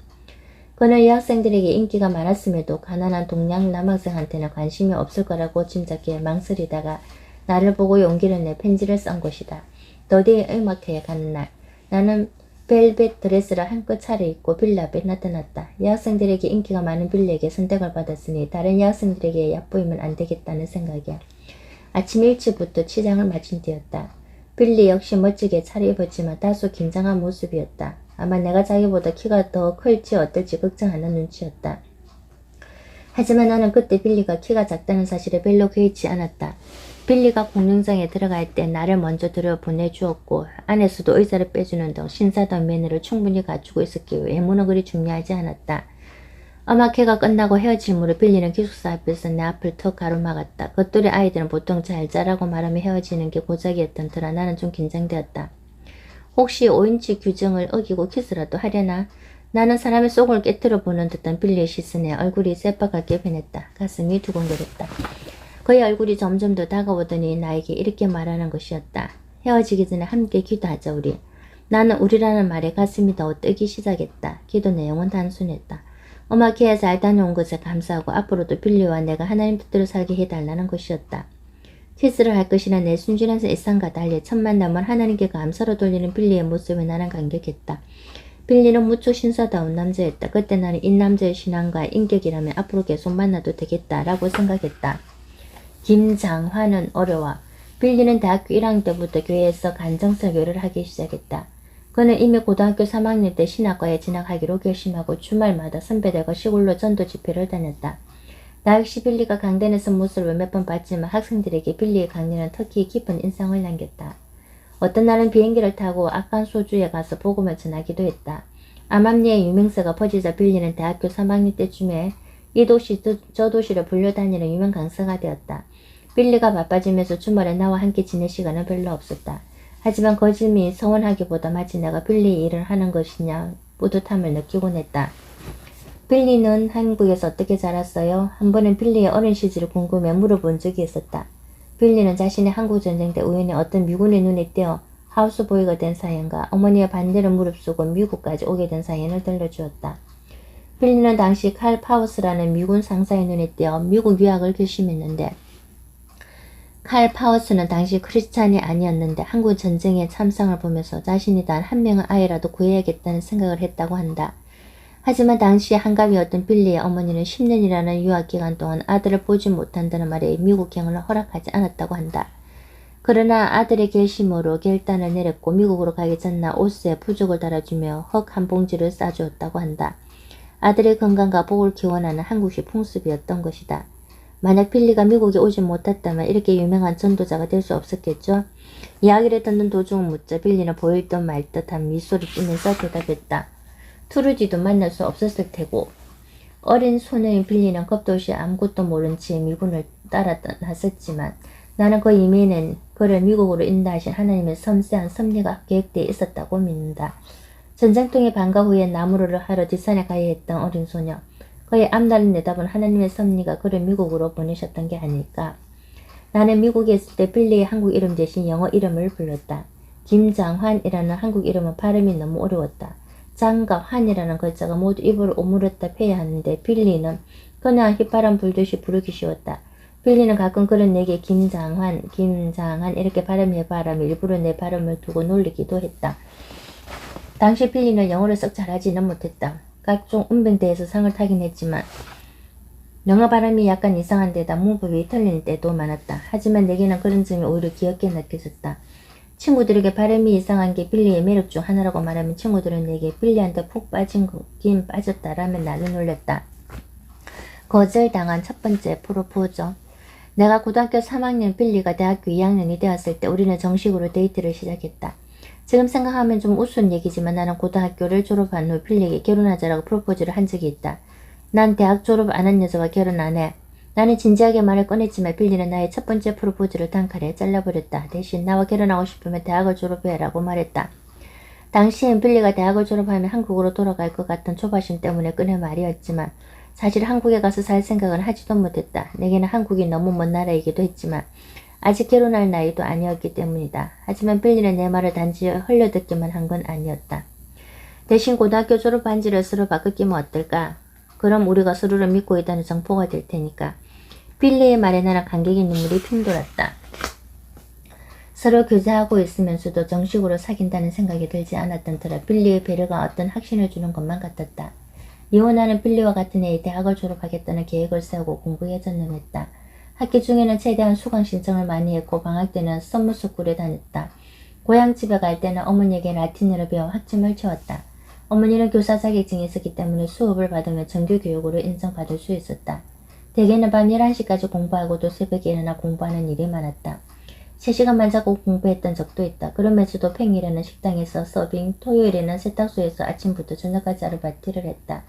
그는 여학생들에게 인기가 많았음에도 가난한 동양 남학생한테는 관심이 없을 거라고 짐작해 망설이다가 나를 보고 용기를 내 편지를 쓴 것이다. 더디의 음악회에 가는 날, 나는 벨벳 드레스를 한껏 차려입고 빌리 앞에 나타났다. 여학생들에게 인기가 많은 빌리에게 선택을 받았으니 다른 여학생들에게 얕보이면 안 되겠다는 생각이야. 아침 일찍부터 치장을 마친 뒤였다. 빌리 역시 멋지게 차려입었지만 다소 긴장한 모습이었다. 아마 내가 자기보다 키가 더 클지 어떨지 걱정하는 눈치였다. 하지만 나는 그때 빌리가 키가 작다는 사실에 별로 개의치 않았다. 빌리가 공연장에 들어갈 때 나를 먼저 들여보내주었고 안에서도 의자를 빼주는 등 신사다운 매너를 충분히 갖추고 있었기에 외모는 그리 중요하지 않았다. 음악회가 끝나고 헤어질 무렵 빌리는 기숙사 앞에서 내 앞을 턱 가로막았다. 겉돌이 아이들은 보통 잘 자라고 말하며 헤어지는 게 고작이었던 터라 나는 좀 긴장되었다. 혹시 5인치 규정을 어기고 키스라도 하려나? 나는 사람의 속을 깨뜨려 보는 듯한 빌리의 시선에 얼굴이 새빨갛게 변했다. 가슴이 두근거렸다. 그의 얼굴이 점점 더 다가오더니 나에게 이렇게 말하는 것이었다. 헤어지기 전에 함께 기도하자 우리. 나는 우리라는 말에 가슴이 더 뜨기 시작했다. 기도 내용은 단순했다. 음악회에 잘 다녀온 것에 감사하고 앞으로도 빌리와 내가 하나님 뜻대로 살게 해달라는 것이었다. 키스를 할 것이라 내 순진한 일상과 달리 첫 만남을 하나님께 감사로 돌리는 빌리의 모습에 나는 감격했다. 빌리는 무척 신사다운 남자였다. 그때 나는 이 남자의 신앙과 인격이라면 앞으로 계속 만나도 되겠다라고 생각했다. 김장화는 어려워. 빌리는 대학교 1학년 때부터 교회에서 간정설교를 하기 시작했다. 그는 이미 고등학교 3학년 때 신학과에 진학하기로 결심하고 주말마다 선배들과 시골로 전도 집회를 다녔다. 나 역시 빌리가 강단에서 모습을 몇 번 봤지만 학생들에게 빌리의 강연은 특히 깊은 인상을 남겼다. 어떤 날은 비행기를 타고 아칸소주에 가서 복음을 전하기도 했다. 암암리의 유명세가 퍼지자 빌리는 대학교 3학년 때쯤에 이 도시 저 도시를 불려다니는 유명 강사가 되었다. 빌리가 바빠지면서 주말에 나와 함께 지낼 시간은 별로 없었다. 하지만 거짐이 서운하기보다 마치 내가 빌리 일을 하는 것이냐 뿌듯함을 느끼곤 했다. 빌리는 한국에서 어떻게 자랐어요? 한 번은 빌리의 어린 시절을 궁금해 물어본 적이 있었다. 빌리는 자신의 한국전쟁 때 우연히 어떤 미군의 눈에 띄어 하우스보이가 된 사연과 어머니의 반대를 무릅쓰고 미국까지 오게 된 사연을 들려주었다. 빌리는 당시 칼 파우스라는 미군 상사의 눈에 띄어 미국 유학을 결심했는데 칼 파우스는 당시 크리스찬이 아니었는데 한국 전쟁의 참상을 보면서 자신이 단 한 명의 아이라도 구해야겠다는 생각을 했다고 한다. 하지만 당시 한갑이었던 빌리의 어머니는 10년이라는 유학기간 동안 아들을 보지 못한다는 말에 미국행을 허락하지 않았다고 한다. 그러나 아들의 결심으로 결단을 내렸고 미국으로 가기 전날 옷에 부족을 달아주며 흙 한 봉지를 싸주었다고 한다. 아들의 건강과 복을 기원하는 한국식 풍습이었던 것이다. 만약 빌리가 미국에 오지 못했다면 이렇게 유명한 전도자가 될 수 없었겠죠? 이야기를 듣는 도중 묻자 빌리는 보일 듯 말 듯한 미소를 띠면서 대답했다. 투르지도 만날 수 없었을 테고. 어린 소녀인 빌리는 겁도 없이 아무것도 모른 채 미군을 따라 떠났었지만 나는 그 이면엔 그를 미국으로 인도하신 하나님의 섬세한 섭리가 계획되어 있었다고 믿는다. 전쟁통의 방과 후에 나무를 하러 뒷산에 가야 했던 어린 소녀. 그의 앞날을 내다본 하나님의 섭리가 그를 미국으로 보내셨던 게 아닐까. 나는 미국에 있을 때 빌리의 한국 이름 대신 영어 이름을 불렀다. 김장환이라는 한국 이름은 발음이 너무 어려웠다. 장과 환이라는 글자가 모두 입을 오므렸다 패야 하는데 빌리는 그냥 휘바람 불듯이 부르기 쉬웠다. 빌리는 가끔 그런 내게 김장환 이렇게 발음해봐라며 일부러 내 발음을 두고 놀리기도 했다. 당시 빌리는 영어를 썩 잘하지는 못했다. 각종 운동대회에서 상을 타긴 했지만 영어 발음이 약간 이상한 데다 문법이 틀린 때도 많았다. 하지만 내게는 그런 점이 오히려 귀엽게 느껴졌다. 친구들에게 발음이 이상한 게 빌리의 매력 중 하나라고 말하면 친구들은 내게 빌리한테 푹 빠진 빠졌다라며 나를 놀렸다. 거절당한 첫 번째 프로포즈. 내가 고등학교 3학년 빌리가 대학교 2학년이 되었을 때 우리는 정식으로 데이트를 시작했다. 지금 생각하면 좀 우스운 얘기지만 나는 고등학교를 졸업한 후 빌리에게 결혼하자라고 프로포즈를 한 적이 있다. 난 대학 졸업 안 한 여자와 결혼 안 해. 나는 진지하게 말을 꺼냈지만 빌리는 나의 첫 번째 프로포즈를 단칼에 잘라버렸다. 대신 나와 결혼하고 싶으면 대학을 졸업해 라고 말했다. 당시엔 빌리가 대학을 졸업하면 한국으로 돌아갈 것 같은 조바심 때문에 꺼낸 말이었지만 사실 한국에 가서 살 생각은 하지도 못했다. 내게는 한국이 너무 먼 나라이기도 했지만 아직 결혼할 나이도 아니었기 때문이다. 하지만 빌리는 내 말을 단지 흘려듣기만 한 건 아니었다. 대신 고등학교 졸업 반지를 서로 바꾸기면 어떨까? 그럼 우리가 서로를 믿고 있다는 정보가 될 테니까. 빌리의 말에 나는 감격의 눈물이 핑 돌았다. 서로 교제하고 있으면서도 정식으로 사귄다는 생각이 들지 않았던 터라 빌리의 배려가 어떤 확신을 주는 것만 같았다. 이혼하는 빌리와 같은 애의 대학을 졸업하겠다는 계획을 세우고 공부에 전념했다. 학기 중에는 최대한 수강 신청을 많이 했고 방학 때는 선무스쿨에 다녔다. 고향집에 갈 때는 어머니에게 라틴어를 배워 학점을 채웠다. 어머니는 교사 자격증이 있었기 때문에 수업을 받으면 정규교육으로 인정받을 수 있었다. 대개는 밤 11시까지 공부하고도 새벽에 일어나 공부하는 일이 많았다. 3시간만 자고 공부했던 적도 있다. 그러면서도 평일에는 식당에서 서빙, 토요일에는 세탁소에서 아침부터 저녁까지 아르바이트를 했다.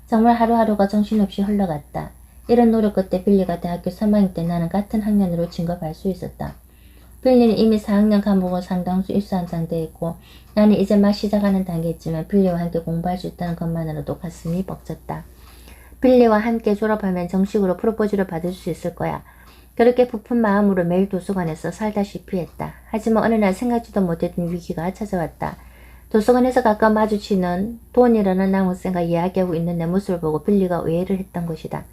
정말 하루하루가 정신없이 흘러갔다. 이런 노력 끝에 빌리가 대학교 3학년 때 나는 같은 학년으로 진급할 수 있었다. 빌리는 이미 4학년 과목은 상당수 입수한 상태였고 나는 이제 막 시작하는 단계였지만 빌리와 함께 공부할 수 있다는 것만으로도 가슴이 벅찼다. 빌리와 함께 졸업하면 정식으로 프로포즈를 받을 수 있을 거야. 그렇게 부푼 마음으로 매일 도서관에서 살다시피 했다. 하지만 어느 날 생각지도 못했던 위기가 찾아왔다. 도서관에서 가끔 마주치는 돈이라는 남학생과 이야기하고 있는 내 모습을 보고 빌리가 오해를 했던 것이다.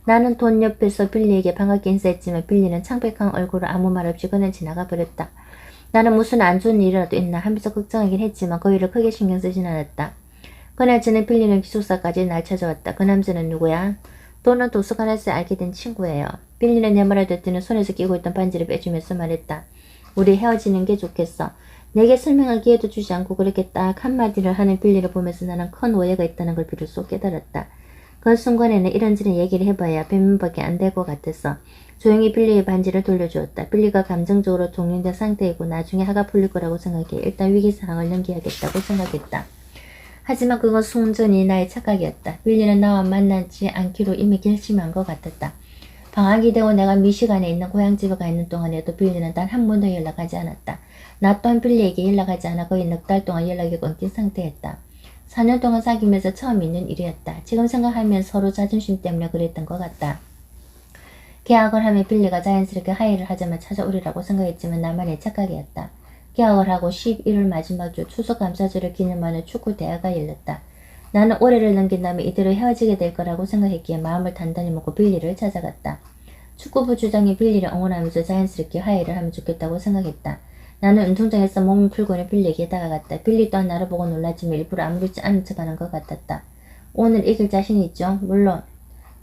나는 돈 옆에서 빌리에게 반갑게 인사했지만 빌리는 창백한 얼굴을 아무 말 없이 그냥 지나가 버렸다. 나는 무슨 안 좋은 일이라도 있나 하면서 걱정하긴 했지만 그 일을 크게 신경 쓰진 않았다. 그날 저녁 빌리는 기숙사까지 날 찾아왔다. 그 남자는 누구야? 돈은 도서관에서 알게 된 친구예요. 빌리는 내 말을 듣더니 손에서 끼고 있던 반지를 빼주면서 말했다. 우리 헤어지는 게 좋겠어. 내게 설명할 기회도 주지 않고 그렇게 딱 한마디를 하는 빌리를 보면서 나는 큰 오해가 있다는 걸 비로소 깨달았다. 그 순간에는 이런저런 얘기를 해봐야 변명밖에 안 될 것 같았어. 조용히 빌리의 반지를 돌려주었다. 빌리가 감정적으로 동요된 상태이고 나중에 화가 풀릴 거라고 생각해 일단 위기 상황을 넘겨야겠다고 생각했다. 하지만 그건 순전히 나의 착각이었다. 빌리는 나와 만나지 않기로 이미 결심한 것 같았다. 방학이 되고 내가 미시간에 있는 고향집에 가 있는 동안에도 빌리는 단 한 번도 연락하지 않았다. 나 또한 빌리에게 연락하지 않아 거의 넉 달 동안 연락이 끊긴 상태였다. 4년 동안 사귀면서 처음 있는 일이었다. 지금 생각하면 서로 자존심 때문에 그랬던 것 같다. 계약을 하면 빌리가 자연스럽게 하이를 하자마 찾아오리라고 생각했지만 나만의 착각이었다. 계약을 하고 11월 마지막 주 추수감사절을 기념하는 축구 대회가 열렸다. 나는 올해를 넘긴 다음에 이대로 헤어지게 될 거라고 생각했기에 마음을 단단히 먹고 빌리를 찾아갔다. 축구부 주장이 빌리를 응원하면서 자연스럽게 화해를 하면 좋겠다고 생각했다. 나는 운동장에서 몸을 풀고는 빌리에게 다가갔다. 빌리 또한 나를 보고 놀랐지만 일부러 아무렇지 않은 척하는 것 같았다. 오늘 이길 자신이 있죠? 물론.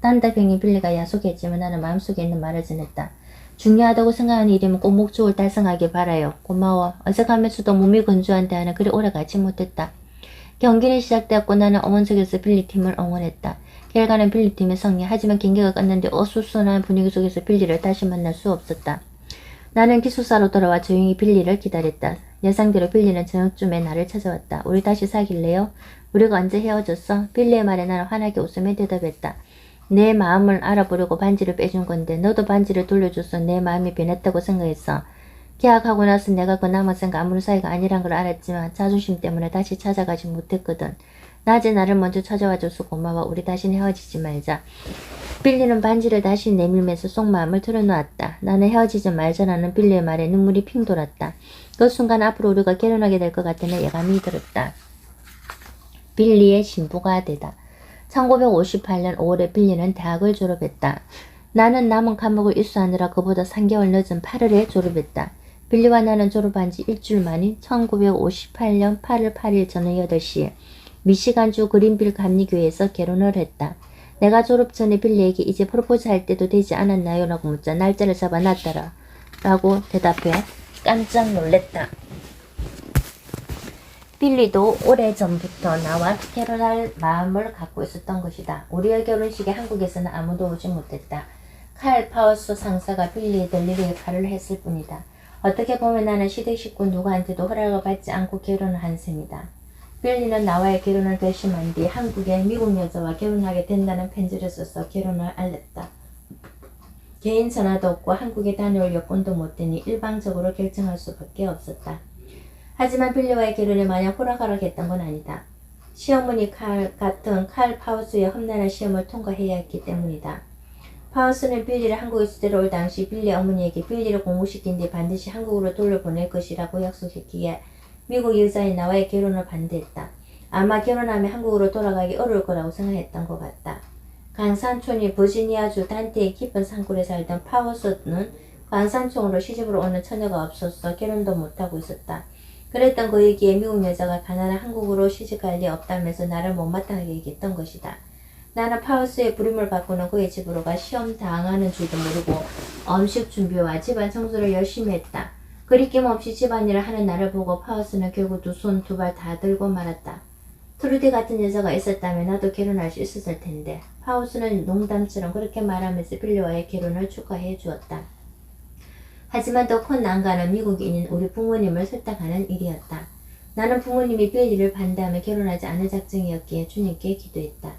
단답형인 빌리가 야속했지만 나는 마음속에 있는 말을 전했다. 중요하다고 생각하는 일이면 꼭 목적을 달성하길 바라요. 고마워. 어색하면서도 몸이 건조한 대화는 그리 오래 가지 못했다. 경기는 시작되었고 나는 어원석에서 빌리팀을 응원했다. 결과는 빌리팀의 승리. 하지만 경기가 끝났는데 어수선한 분위기 속에서 빌리를 다시 만날 수 없었다. 나는 기숙사로 돌아와 조용히 빌리를 기다렸다. 예상대로 빌리는 저녁쯤에 나를 찾아왔다. 우리 다시 사귈래요? 우리가 언제 헤어졌어? 빌리의 말에 나는 환하게 웃으며 대답했다. 내 마음을 알아보려고 반지를 빼준 건데 너도 반지를 돌려줘서 내 마음이 변했다고 생각했어. 계약하고 나서 내가 그 남학생과 아무런 사이가 아니란 걸 알았지만 자존심 때문에 다시 찾아가지 못했거든. 낮에 나를 먼저 찾아와줘서 고마워. 우리 다시는 헤어지지 말자. 빌리는 반지를 다시 내밀면서 속마음을 털어놓았다. 나는 헤어지지 말자라는 빌리의 말에 눈물이 핑 돌았다. 그 순간 앞으로 우리가 결혼하게 될 것 같다는 예감이 들었다. 빌리의 신부가 되다. 1958년 5월에 빌리는 대학을 졸업했다. 나는 남은 과목을 입수하느라 그보다 3개월 늦은 8월에 졸업했다. 빌리와 나는 졸업한 지 일주일 만인 1958년 8월 8일 저녁 8시 미시간주 그린빌 감리교회에서 결혼을 했다. 내가 졸업 전에 빌리에게 이제 프로포즈 할 때도 되지 않았나요? 라고 묻자 날짜를 잡아놨더라 라고 대답해 깜짝 놀랬다. 빌리도 오래전부터 나와 결혼할 마음을 갖고 있었던 것이다. 우리의 결혼식에 한국에서는 아무도 오지 못했다. 칼 파우스 상사가 빌리의 델리리에 칼을 했을 뿐이다. 어떻게 보면 나는 시댁 식구 누구한테도 허락을 받지 않고 결혼을 한 셈이다. 빌리는 나와의 결혼을 결심한 뒤 한국의 미국 여자와 결혼하게 된다는 편지를 써서 결혼을 알렸다. 개인 전화도 없고 한국에 다녀올 여권도 못 되니 일방적으로 결정할 수밖에 없었다. 하지만 빌리와의 결혼에 마냥 호락호락했던 건 아니다. 시어머니 같은 칼 파우스의 험난한 시험을 통과해야 했기 때문이다. 파우스는 빌리를 한국에서 데려올 당시 빌리 어머니에게 빌리를 공부시킨 뒤 반드시 한국으로 돌려보낼 것이라고 약속했기에 미국 여자인 나와의 결혼을 반대했다. 아마 결혼하면 한국으로 돌아가기 어려울 거라고 생각했던 것 같다. 강산촌이 버지니아주 단테의 깊은 산골에 살던 파우스는 강산촌으로 시집으로 오는 처녀가 없어서 결혼도 못하고 있었다. 그랬던 그에게 미국 여자가 가난한 한국으로 시집갈 리 없다면서 나를 못마땅하게 얘기했던 것이다. 나는 파우스의 부름을 받고는 그의 집으로 가 시험 당하는 줄도 모르고 음식 준비와 집안 청소를 열심히 했다. 거리낌 없이 집안일을 하는 나를 보고 파우스는 결국 두 손 두 발 다 들고 말았다. 트루디 같은 여자가 있었다면 나도 결혼할 수 있었을 텐데. 파우스는 농담처럼 그렇게 말하면서 빌리와의 결혼을 축하해 주었다. 하지만 더 큰 난관은 미국인인 우리 부모님을 설득하는 일이었다. 나는 부모님이 빌리를 반대하며 결혼하지 않을 작정이었기에 주님께 기도했다.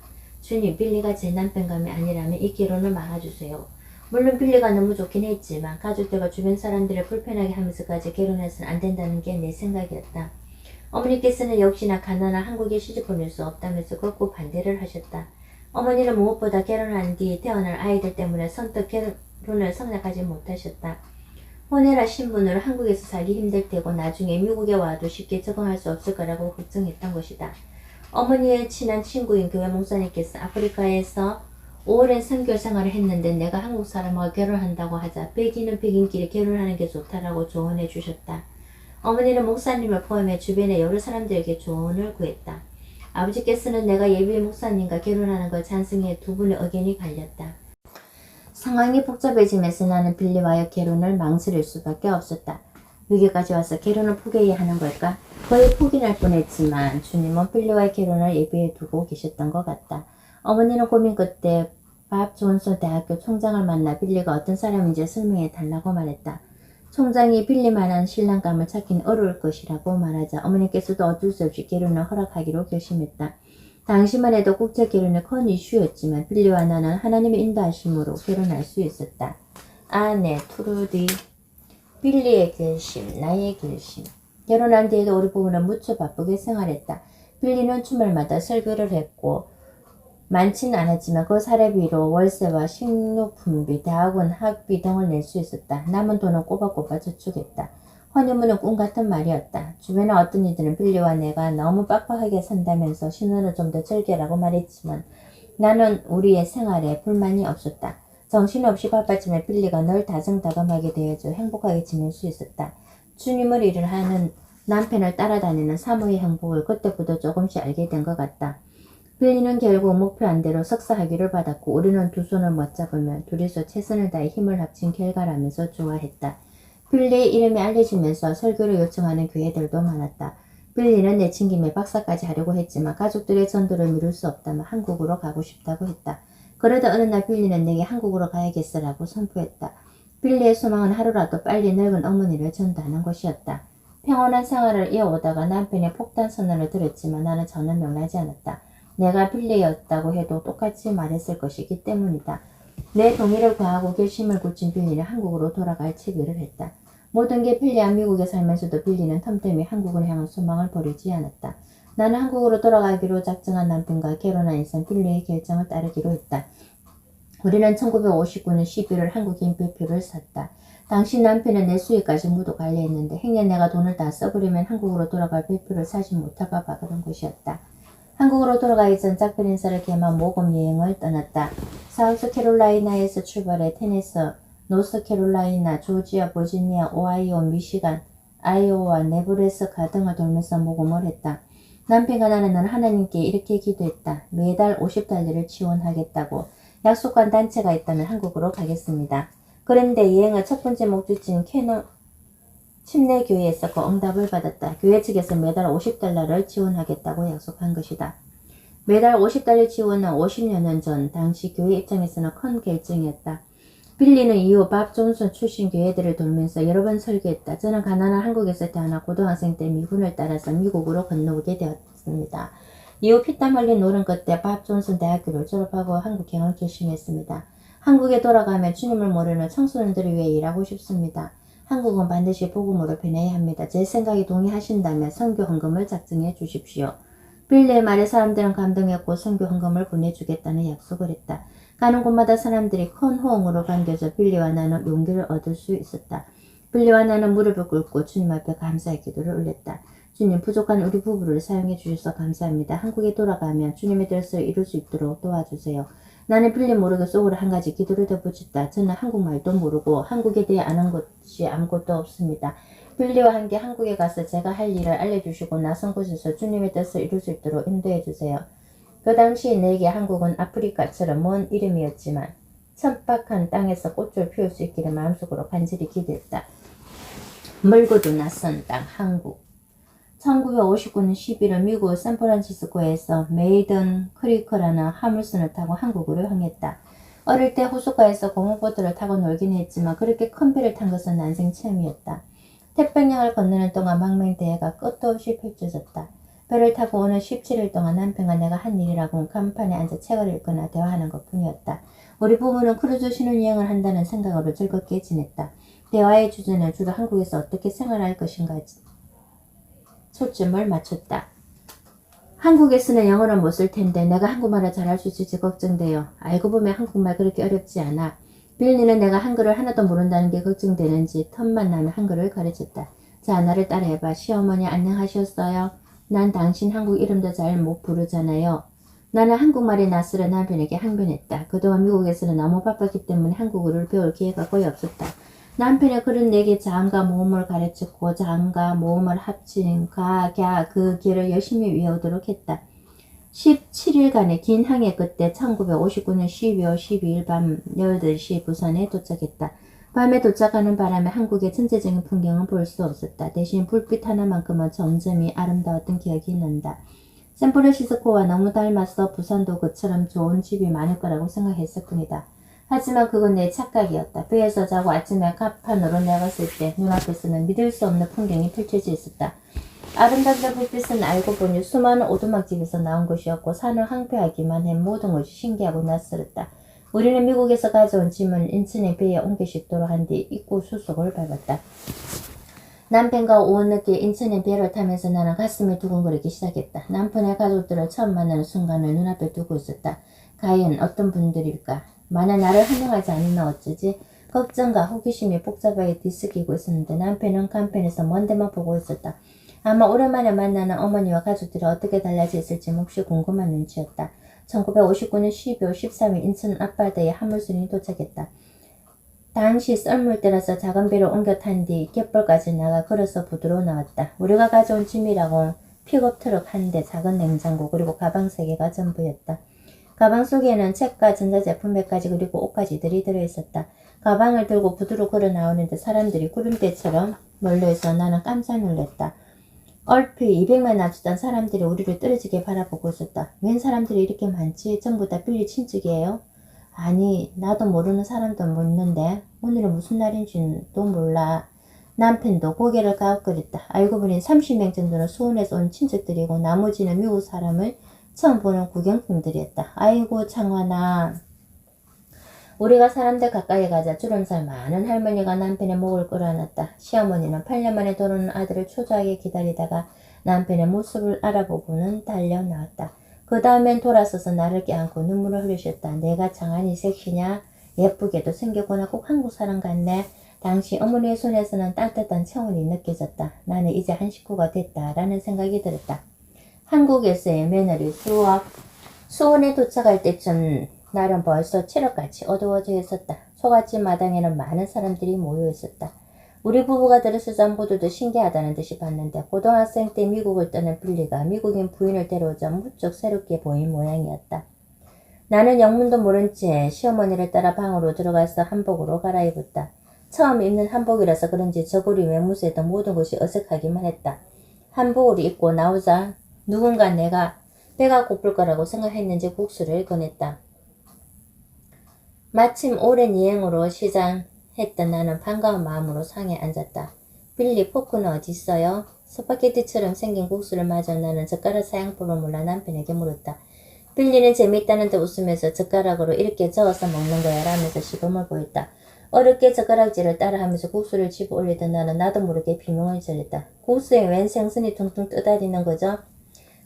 주님, 빌리가 제 남편감이 아니라면 이 결혼을 막아주세요. 물론 빌리가 너무 좋긴 했지만 가족들과 주변 사람들을 불편하게 하면서까지 결혼해서는 안 된다는 게 내 생각이었다. 어머니께서는 역시나 가난한 한국에 시집 보낼 수 없다면서 극구 반대를 하셨다. 어머니는 무엇보다 결혼한 뒤 태어날 아이들 때문에 선뜻 결혼을 성락하지 못하셨다. 혼외라 신분으로 한국에서 살기 힘들 테고 나중에 미국에 와도 쉽게 적응할 수 없을 거라고 걱정했던 것이다. 어머니의 친한 친구인 교회 목사님께서 아프리카에서 오랜 선교 생활을 했는데 내가 한국 사람과 결혼한다고 하자 백인은 백인끼리 결혼하는 게 좋다라고 조언해 주셨다. 어머니는 목사님을 포함해 주변의 여러 사람들에게 조언을 구했다. 아버지께서는 내가 예비 목사님과 결혼하는 걸 찬성해 두 분의 의견이 갈렸다. 상황이 복잡해지면서 나는 빌리와의 결혼을 망설일 수밖에 없었다. 여기까지 와서 결혼을 포기해야 하는 걸까? 거의 포기할 뻔했지만 주님은 빌리와의 결혼을 예비해 두고 계셨던 것 같다. 어머니는 고민 끝에 밥 존슨 대학교 총장을 만나 빌리가 어떤 사람인지 설명해 달라고 말했다. 총장이 빌리만한 신랑감을 찾긴 어려울 것이라고 말하자 어머니께서도 어쩔 수 없이 결혼을 허락하기로 결심했다. 당시만 해도 국제 결혼이 큰 이슈였지만 빌리와 나는 하나님의 인도하심으로 결혼할 수 있었다. 아내 트루디. 빌리의 결심, 나의 결심. 결혼한 뒤에도 우리 부부는 무척 바쁘게 생활했다. 빌리는 주말마다 설교를 했고 많지는 않았지만 그 사례비로 월세와 식료품비, 대학원 학비 등을 낼 수 있었다. 남은 돈은 꼬박꼬박 저축했다. 허니문은 꿈같은 말이었다. 주변의 어떤 이들은 빌리와 내가 너무 빡빡하게 산다면서 신혼을 좀 더 즐겨라고 말했지만 나는 우리의 생활에 불만이 없었다. 정신없이 바빴지만 빌리가 늘 다정다감하게 대해줘 행복하게 지낼 수 있었다. 주님을 일을 하는 남편을 따라다니는 사모의 행복을 그때부터 조금씩 알게 된 것 같다. 빌리는 결국 목표한 대로 석사 학위를 받았고 우리는 두 손을 맞잡으며 둘이서 최선을 다해 힘을 합친 결과라면서 좋아했다. 빌리의 이름이 알려지면서 설교를 요청하는 교회들도 많았다. 빌리는 내친 김에 박사까지 하려고 했지만 가족들의 전도를 미룰 수 없다며 한국으로 가고 싶다고 했다. 그러다 어느 날 빌리는 내게 한국으로 가야겠어라고 선포했다. 빌리의 소망은 하루라도 빨리 늙은 어머니를 전도하는 것이었다. 평온한 생활을 이어오다가 남편의 폭탄 선언을 들었지만 나는 전혀 놀라지 않았다. 내가 빌리였다고 해도 똑같이 말했을 것이기 때문이다. 내 동의를 구하고 결심을 굳힌 빌리는 한국으로 돌아갈 채비를 했다. 모든 게 편리한 미국에 살면서도 빌리는 틈틈이 한국을 향한 소망을 버리지 않았다. 나는 한국으로 돌아가기로 작정한 남편과 결혼한 이상 빌리의 결정을 따르기로 했다. 우리는 1959년 12월 한국인 배표를 샀다. 당시 남편은 내 수익까지 모두 관리했는데 행여 내가 돈을 다 써버리면 한국으로 돌아갈 배표를 사지 못할까 봐 그런 것이었다. 한국으로 돌아가기 전 작별 인사를 겸한 모금 여행을 떠났다. 사우스캐롤라이나에서 출발해 테네시, 노스캐롤라이나, 조지아, 버지니아, 오하이오, 미시간, 아이오와, 네브래스카 등을 돌면서 모금을 했다. 남편과 나는 하나님께 이렇게 기도했다. 매달 50달러를 지원하겠다고. 약속한 단체가 있다면 한국으로 가겠습니다. 그런데 여행의 첫 번째 목적지인 캐논 침례교회에서 그 응답을 받았다. 교회 측에서 매달 50달러를 지원하겠다고 약속한 것이다. 매달 50달러 지원은 50여 년 전 당시 교회 입장에서는 큰 결정이었다. 빌리는 이후 밥 존슨 출신 교회들을 돌면서 여러 번 설교했다. 저는 가난한 한국에서 태어나 고등학생 때 미군을 따라서 미국으로 건너오게 되었습니다. 이후 피땀 흘린 노력 끝에 밥 존슨 대학교를 졸업하고 한국행을 결심했습니다. 한국에 돌아가며 주님을 모르는 청소년들을 위해 일하고 싶습니다. 한국은 반드시 복음으로 변해야 합니다. 제 생각에 동의하신다면 선교 헌금을 작성해 주십시오. 빌리의 말에 사람들은 감동했고 선교 헌금을 보내주겠다는 약속을 했다. 가는 곳마다 사람들이 큰 호응으로 반겨져 빌리와 나는 용기를 얻을 수 있었다. 빌리와 나는 무릎을 꿇고 주님 앞에 감사의 기도를 올렸다. 주님, 부족한 우리 부부를 사용해 주셔서 감사합니다. 한국에 돌아가면 주님의 뜻을 이룰 수 있도록 도와주세요. 나는 빌리 모르게 속으로 한 가지 기도를 덧붙였다. 저는 한국말도 모르고 한국에 대해 아는 것이 아무것도 없습니다. 빌리와 함께 한국에 가서 제가 할 일을 알려주시고 낯선 곳에서 주님의 뜻을 이룰 수 있도록 인도해 주세요. 그 당시 내게 한국은 아프리카처럼 먼 이름이었지만 천박한 땅에서 꽃을 피울 수 있기를 마음속으로 간절히 기도했다. 멀고도 낯선 땅 한국. 1959년 11월 미국 샌프란시스코에서 메이든 크리크라는 화물선을 타고 한국으로 향했다. 어릴 때 호숫가에서 고무보트를 타고 놀긴 했지만 그렇게 큰 배를 탄 것은 난생 처음이었다. 태평양을 건너는 동안 망명대해가 끝도 없이 펼쳐졌다. 배를 타고 오는 17일 동안 남편과 내가 한 일이라고는 간판에 앉아 책을 읽거나 대화하는 것뿐이었다. 우리 부부는 크루즈 신혼여행을 한다는 생각으로 즐겁게 지냈다. 대화의 주제는 주로 한국에서 어떻게 생활할 것인가 초점을 맞췄다. 한국에서는 영어를 못 쓸 텐데 내가 한국말을 잘할 수 있을지 걱정돼요. 알고 보면 한국말 그렇게 어렵지 않아. 빌리는 내가 한글을 하나도 모른다는 게 걱정되는지 틈만 나면 한글을 가르쳤다. 자, 나를 따라해봐. 시어머니 안녕하셨어요? 난 당신 한국 이름도 잘 못 부르잖아요. 나는 한국말이 낯설어 남편에게 항변했다. 그동안 미국에서는 너무 바빴기 때문에 한국어를 배울 기회가 거의 없었다. 남편의 글은 내게 자음과 모음을 가르쳤고 자음과 모음을 합친 가, 갸, 그 길을 열심히 외우도록 했다. 17일간의 긴 항해 끝에 1959년 12월 12일 밤 8시 부산에 도착했다. 밤에 도착하는 바람에 한국의 전체적인 풍경은 볼 수 없었다. 대신 불빛 하나만큼은 점점이 아름다웠던 기억이 난다. 샌프란시스코와 너무 닮아서 부산도 그처럼 좋은 집이 많을 거라고 생각했을 뿐이다. 하지만 그건 내 착각이었다. 배에서 자고 아침에 갑판으로 내렸을 때 눈앞에서는 믿을 수 없는 풍경이 펼쳐져 있었다. 아름답던 불빛은 알고 보니 수많은 오두막집에서 나온 것이었고 산을 항폐하기만 해 모든 것이 신기하고 낯설었다. 우리는 미국에서 가져온 짐을 인천의 배에 옮겨 싣도록 한 뒤 입구 수속을 밟았다. 남편과 오후 늦게 인천의 배를 타면서 나는 가슴이 두근거리기 시작했다. 남편의 가족들을 처음 만나는 순간을 눈앞에 두고 있었다. 과연 어떤 분들일까? 만약 나를 환영하지 않으면 어쩌지? 걱정과 호기심이 복잡하게 뒤섞이고 있었는데 남편은 간편에서 먼 데만 보고 있었다. 아마 오랜만에 만나는 어머니와 가족들이 어떻게 달라져 있을지 몹시 궁금한 눈치였다. 1959년 12월 13일 인천 앞바다에 화물선이 도착했다. 당시 썰물 때라서 작은 배를 옮겨 탄 뒤 갯벌까지 나가 걸어서 부두로 나왔다. 우리가 가져온 짐이라고 픽업 트럭 한 대, 작은 냉장고, 그리고 가방 3개가 전부였다. 가방 속에는 책과 전자제품 몇 가지 그리고 옷가지들이 들어있었다. 가방을 들고 부두로 걸어 나오는데 사람들이 구름대처럼 몰려있어 나는 깜짝 놀랐다. 얼핏 200만 남짓던 사람들이 우리를 떨어지게 바라보고 있었다. 웬 사람들이 이렇게 많지? 전부 다 빌리 친척이에요? 아니, 나도 모르는 사람도 묻는데 오늘은 무슨 날인지도 몰라. 남편도 고개를 갸웃거렸다. 알고 보니 30명 정도는 수원에서 온 친척들이고 나머지는 미국 사람을 처음 보는 구경꾼들이었다. 아이고 창환아. 우리가 사람들 가까이 가자 주름살 많은 할머니가 남편의 목을 끌어안았다. 시어머니는 8년 만에 돌아오는 아들을 초조하게 기다리다가 남편의 모습을 알아보고는 달려 나왔다. 그 다음엔 돌아서서 나를 껴안고 눈물을 흘리셨다. 내가 장안이 섹시냐? 예쁘게도 생겼구나. 꼭 한국 사람 같네. 당시 어머니의 손에서는 따뜻한 체온이 느껴졌다. 나는 이제 한 식구가 됐다라는 생각이 들었다. 한국에서의 며느리 수업. 수원에 도착할 때쯤 날은 벌써 칠흑같이 어두워져 있었다. 소갓집 마당에는 많은 사람들이 모여 있었다. 우리 부부가 들어서자 모두도 신기하다는 듯이 봤는데 고등학생 때 미국을 떠난 빌리가 미국인 부인을 데려오자 무척 새롭게 보인 모양이었다. 나는 영문도 모른 채 시어머니를 따라 방으로 들어가서 한복으로 갈아입었다. 처음 입는 한복이라서 그런지 저고리 외무새도 모든 것이 어색하기만 했다. 한복을 입고 나오자 누군가 내가 배가 고플 거라고 생각했는지 국수를 꺼냈다. 마침 오랜 여행으로 시장했던 나는 반가운 마음으로 상에 앉았다. 빌리 포크는 어디 있어요? 스파게티처럼 생긴 국수를 마저 나는 젓가락 사용법을 몰라 남편에게 물었다. 빌리는 재미있다는 듯 웃으면서 젓가락으로 이렇게 저어서 먹는 거야 라면서 시범을 보였다. 어렵게 젓가락질을 따라하면서 국수를 집어 올리던 나는 나도 모르게 비명을 지르다. 국수에 웬 생선이 퉁퉁 떠다니는 거죠?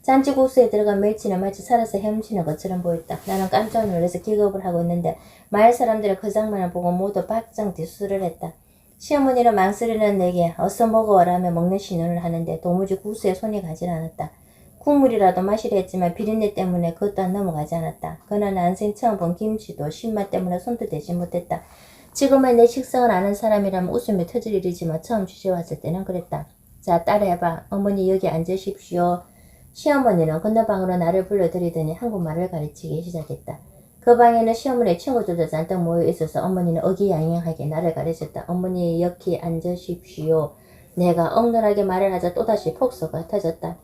잔치국수에 들어간 멸치는 마치 살아서 헤엄치는 것처럼 보였다. 나는 깜짝 놀라서 기겁을 하고 있는데 마을 사람들은 그 장면을 보고 모두 박장 뒷수를 했다. 시어머니는 망설이는 내게 어서 먹어라며 먹는 신호를 하는데 도무지 국수에 손이 가지 않았다. 국물이라도 마시려 했지만 비린내 때문에 그것도 안 넘어가지 않았다. 그러나 난생 처음 본 김치도 신맛 때문에 손도 대지 못했다. 지금은 내 식성을 아는 사람이라면 웃음이 터질 일이지만 처음 취재왔을 때는 그랬다. 자, 따라해봐. 어머니 여기 앉으십시오. 시어머니는 건너방으로 나를 불러들이더니 한국말을 가르치기 시작했다. 그 방에는 시어머니의 친구들도 잔뜩 모여 있어서 어머니는 의기양양하게 나를 가르쳤다. 어머니 여기 앉으십시오. 내가 억울하게 말을 하자 또다시 폭소가 터졌다.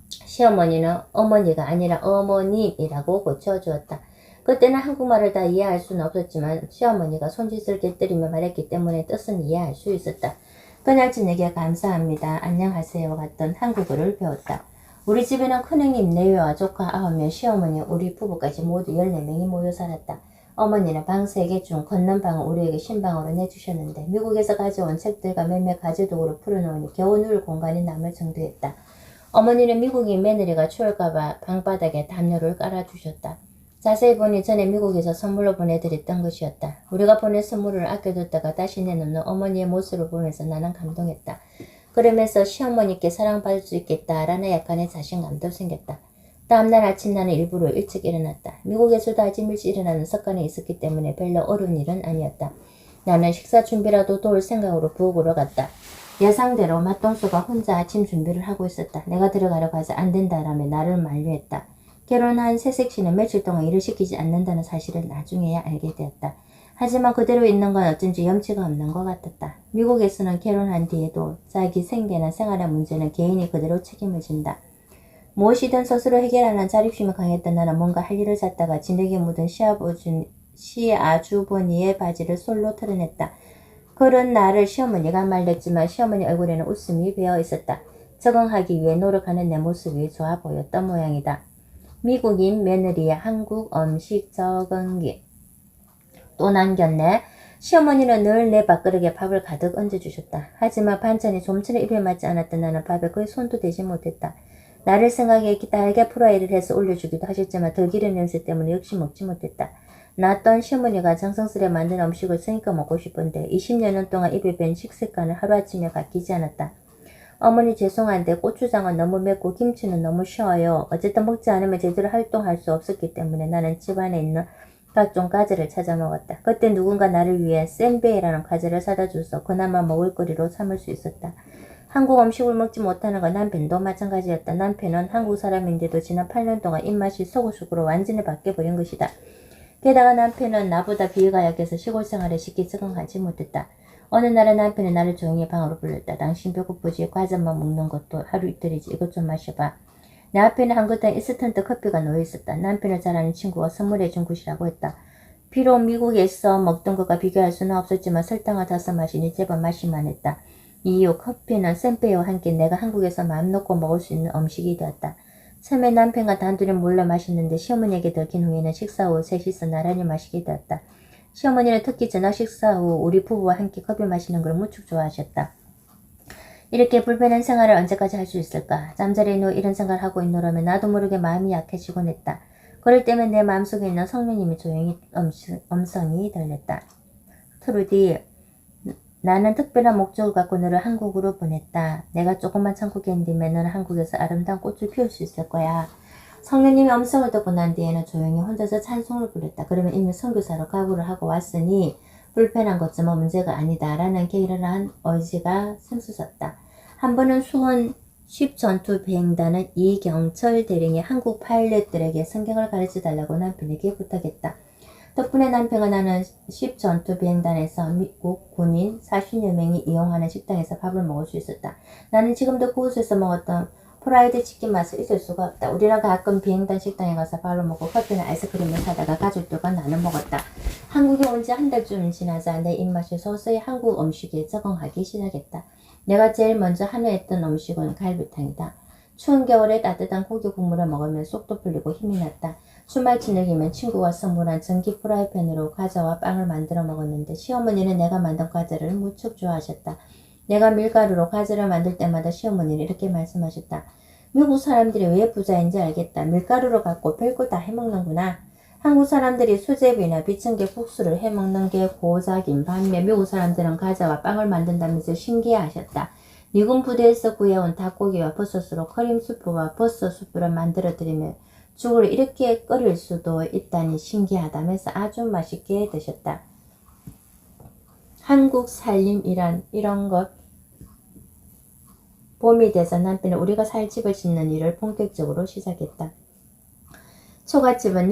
시어머니는 어머니가 아니라 어머님이라고 고쳐주었다. 그때는 한국말을 다 이해할 수는 없었지만 시어머니가 손짓을 곁들이며 말했기 때문에 뜻은 이해할 수 있었다. 그날 저녁에 감사합니다. 안녕하세요 같던 한국어를 배웠다. 우리 집에는 큰형님 4명과 조카 9명, 시어머니, 우리 부부까지 모두 14명이 모여 살았다. 어머니는 방 3개 중 건넌 방을 우리에게 신방으로 내주셨는데 미국에서 가져온 책들과 몇몇 가지도구를 풀어놓으니 겨우 누울 공간이 남을 정도였다. 어머니는 미국인 며느리가 추울까봐 방바닥에 담요를 깔아주셨다. 자세히 보니 전에 미국에서 선물로 보내드렸던 것이었다. 우리가 보낸 선물을 아껴뒀다가 다시 내놓는 어머니의 모습을 보면서 나는 감동했다. 그러면서 시어머니께 사랑받을 수 있겠다라는 약간의 자신감도 생겼다. 다음날 아침 나는 일부러 일찍 일어났다. 미국에서도 아침 일찍 일어나는 습관이 있었기 때문에 별로 어려운 일은 아니었다. 나는 식사 준비라도 도울 생각으로 부엌으로 갔다. 예상대로 맛동수가 혼자 아침 준비를 하고 있었다. 내가 들어가려고 하자 안 된다라며 나를 만류했다. 결혼한 새색시는 며칠 동안 일을 시키지 않는다는 사실을 나중에야 알게 되었다. 하지만 그대로 있는 건 어쩐지 염치가 없는 것 같았다. 미국에서는 결혼한 뒤에도 자기 생계나 생활의 문제는 개인이 그대로 책임을 진다. 무엇이든 스스로 해결하는 자립심이 강했던 나는 뭔가 할 일을 찾다가 진흙에 묻은 시아주버니의 바지를 솔로 털어냈다. 그런 나를 시어머니가 말렸지만 시어머니 얼굴에는 웃음이 배어 있었다. 적응하기 위해 노력하는 내 모습이 좋아 보였던 모양이다. 미국인 며느리의 한국 음식 적응기. 또 남겼네. 시어머니는 늘 내 밥그릇에 밥을 가득 얹어주셨다. 하지만 반찬이 좀처럼 입에 맞지 않았던 나는 밥에 거의 손도 대지 못했다. 나를 생각해 달걀 프라이를 해서 올려주기도 하셨지만 들기름 냄새 때문에 역시 먹지 못했다. 나 또한 시어머니가 정성스레 만든 음식을 쓰니까 먹고 싶은데 20년은 동안 입에 밴 식습관은 하루아침에 바뀌지 않았다. 어머니 죄송한데 고추장은 너무 맵고 김치는 너무 쉬워요. 어쨌든 먹지 않으면 제대로 활동할 수 없었기 때문에 나는 집안에 있는 각종 과자를 찾아 먹었다. 그때 누군가 나를 위해 센베이라는 과자를 사다 줘서 그나마 먹을거리로 삼을 수 있었다. 한국 음식을 먹지 못하는 건 남편도 마찬가지였다. 남편은 한국 사람인데도 지난 8년 동안 입맛이 서구식으로 완전히 바뀌어버린 것이다. 게다가 남편은 나보다 비위가 약해서 시골 생활에 쉽게 적응하지 못했다. 어느 날은 남편이 나를 조용히 방으로 불렀다. 당신 배고프지? 과자만 먹는 것도 하루 이틀이지. 이것 좀 마셔봐. 내 앞에는 한 그릇 인스턴트 커피가 놓여있었다. 남편을 잘 아는 친구가 선물해준 것이라고 했다. 비록 미국에서 먹던 것과 비교할 수는 없었지만 설탕을 타서 마시니 제법 마실만 했다. 이후 커피는 센페이와 함께 내가 한국에서 마음 놓고 먹을 수 있는 음식이 되었다. 처음에 남편과 단둘이 몰래 마셨는데 시어머니에게 들킨 후에는 식사 후 셋이서 나란히 마시게 되었다. 시어머니는 특히 저녁 식사 후 우리 부부와 함께 커피 마시는 걸 무척 좋아하셨다. 이렇게 불편한 생활을 언제까지 할 수 있을까? 잠자리에 누워 이런 생각을 하고 있노라면 나도 모르게 마음이 약해지곤 했다. 그럴 때면 내 마음속에 있는 성령님이 조용히 음성이 들렸다. 트루디, 나는 특별한 목적을 갖고 너를 한국으로 보냈다. 내가 조금만 참고 견디면 너는 한국에서 아름다운 꽃을 피울 수 있을 거야. 성령님의 음성을 듣고 난 뒤에는 조용히 혼자서 찬송을 부렸다. 그러면 이미 선교사로 각오를 하고 왔으니 불편한 것쯤은 문제가 아니다 라는 게으르한 의지가 샘솟았다. 한 번은 수원 10전투 비행단은 이경철 대령이 한국 파일럿들에게 성경을 가르쳐달라고 남편에게 부탁했다. 덕분에 남편과 나는 10전투 비행단에서 미국 군인 40여 명이 이용하는 식당에서 밥을 먹을 수 있었다. 나는 지금도 그곳에서 먹었던 프라이드 치킨 맛을 잊을 수가 없다. 우리는 가끔 비행단 식당에 가서 밥을 먹고 커피나 아이스크림을 사다가 가족들과 나눠 먹었다. 한국에 온 지 한 달쯤 지나자 내 입맛이 서서히 한국 음식에 적응하기 시작했다. 내가 제일 먼저 한해했던 음식은 갈비탕이다. 추운 겨울에 따뜻한 고기 국물을 먹으면 속도 풀리고 힘이 났다. 주말 저녁이면 친구가 선물한 전기 프라이팬으로 과자와 빵을 만들어 먹었는데 시어머니는 내가 만든 과자를 무척 좋아하셨다. 내가 밀가루로 과자를 만들 때마다 시어머니는 이렇게 말씀하셨다. 미국 사람들이 왜 부자인지 알겠다. 밀가루로 갖고 별걸 다 해먹는구나. 한국 사람들이 수제비나 비청개 국수를 해먹는 게 고작인 반면 미국 사람들은 과자와 빵을 만든다면서 신기해하셨다. 미군 부대에서 구해온 닭고기와 버섯으로 크림 수프와 버섯 수프를 만들어드리며 죽을 이렇게 끓일 수도 있다니 신기하다면서 아주 맛있게 드셨다. 한국 살림이란 이런 것. 봄이 돼서 남편은 우리가 살 집을 짓는 일을 본격적으로 시작했다. 초가집은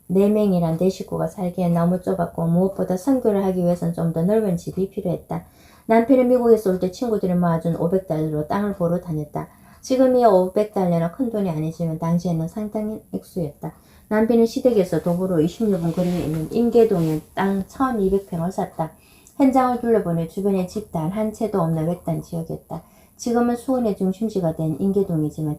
14명이란 내 식구가 살기에 너무 좁았고 무엇보다 선교를 하기 위해서는 좀 더 넓은 집이 필요했다. 남편은 미국에서 올 때 친구들이 모아준 500달러로 땅을 보러 다녔다. 지금이야 500달러는 큰돈이 아니지만 당시에는 상당히 액수였다. 남편은 시댁에서 도보로 26분 거리에 있는 인계동에 땅 1200평을 샀다. 현장을 둘러보니 주변에 집 단 한 채도 없는 외딴 지역이었다. 지금은 수원의 중심지가 된 인계동이지만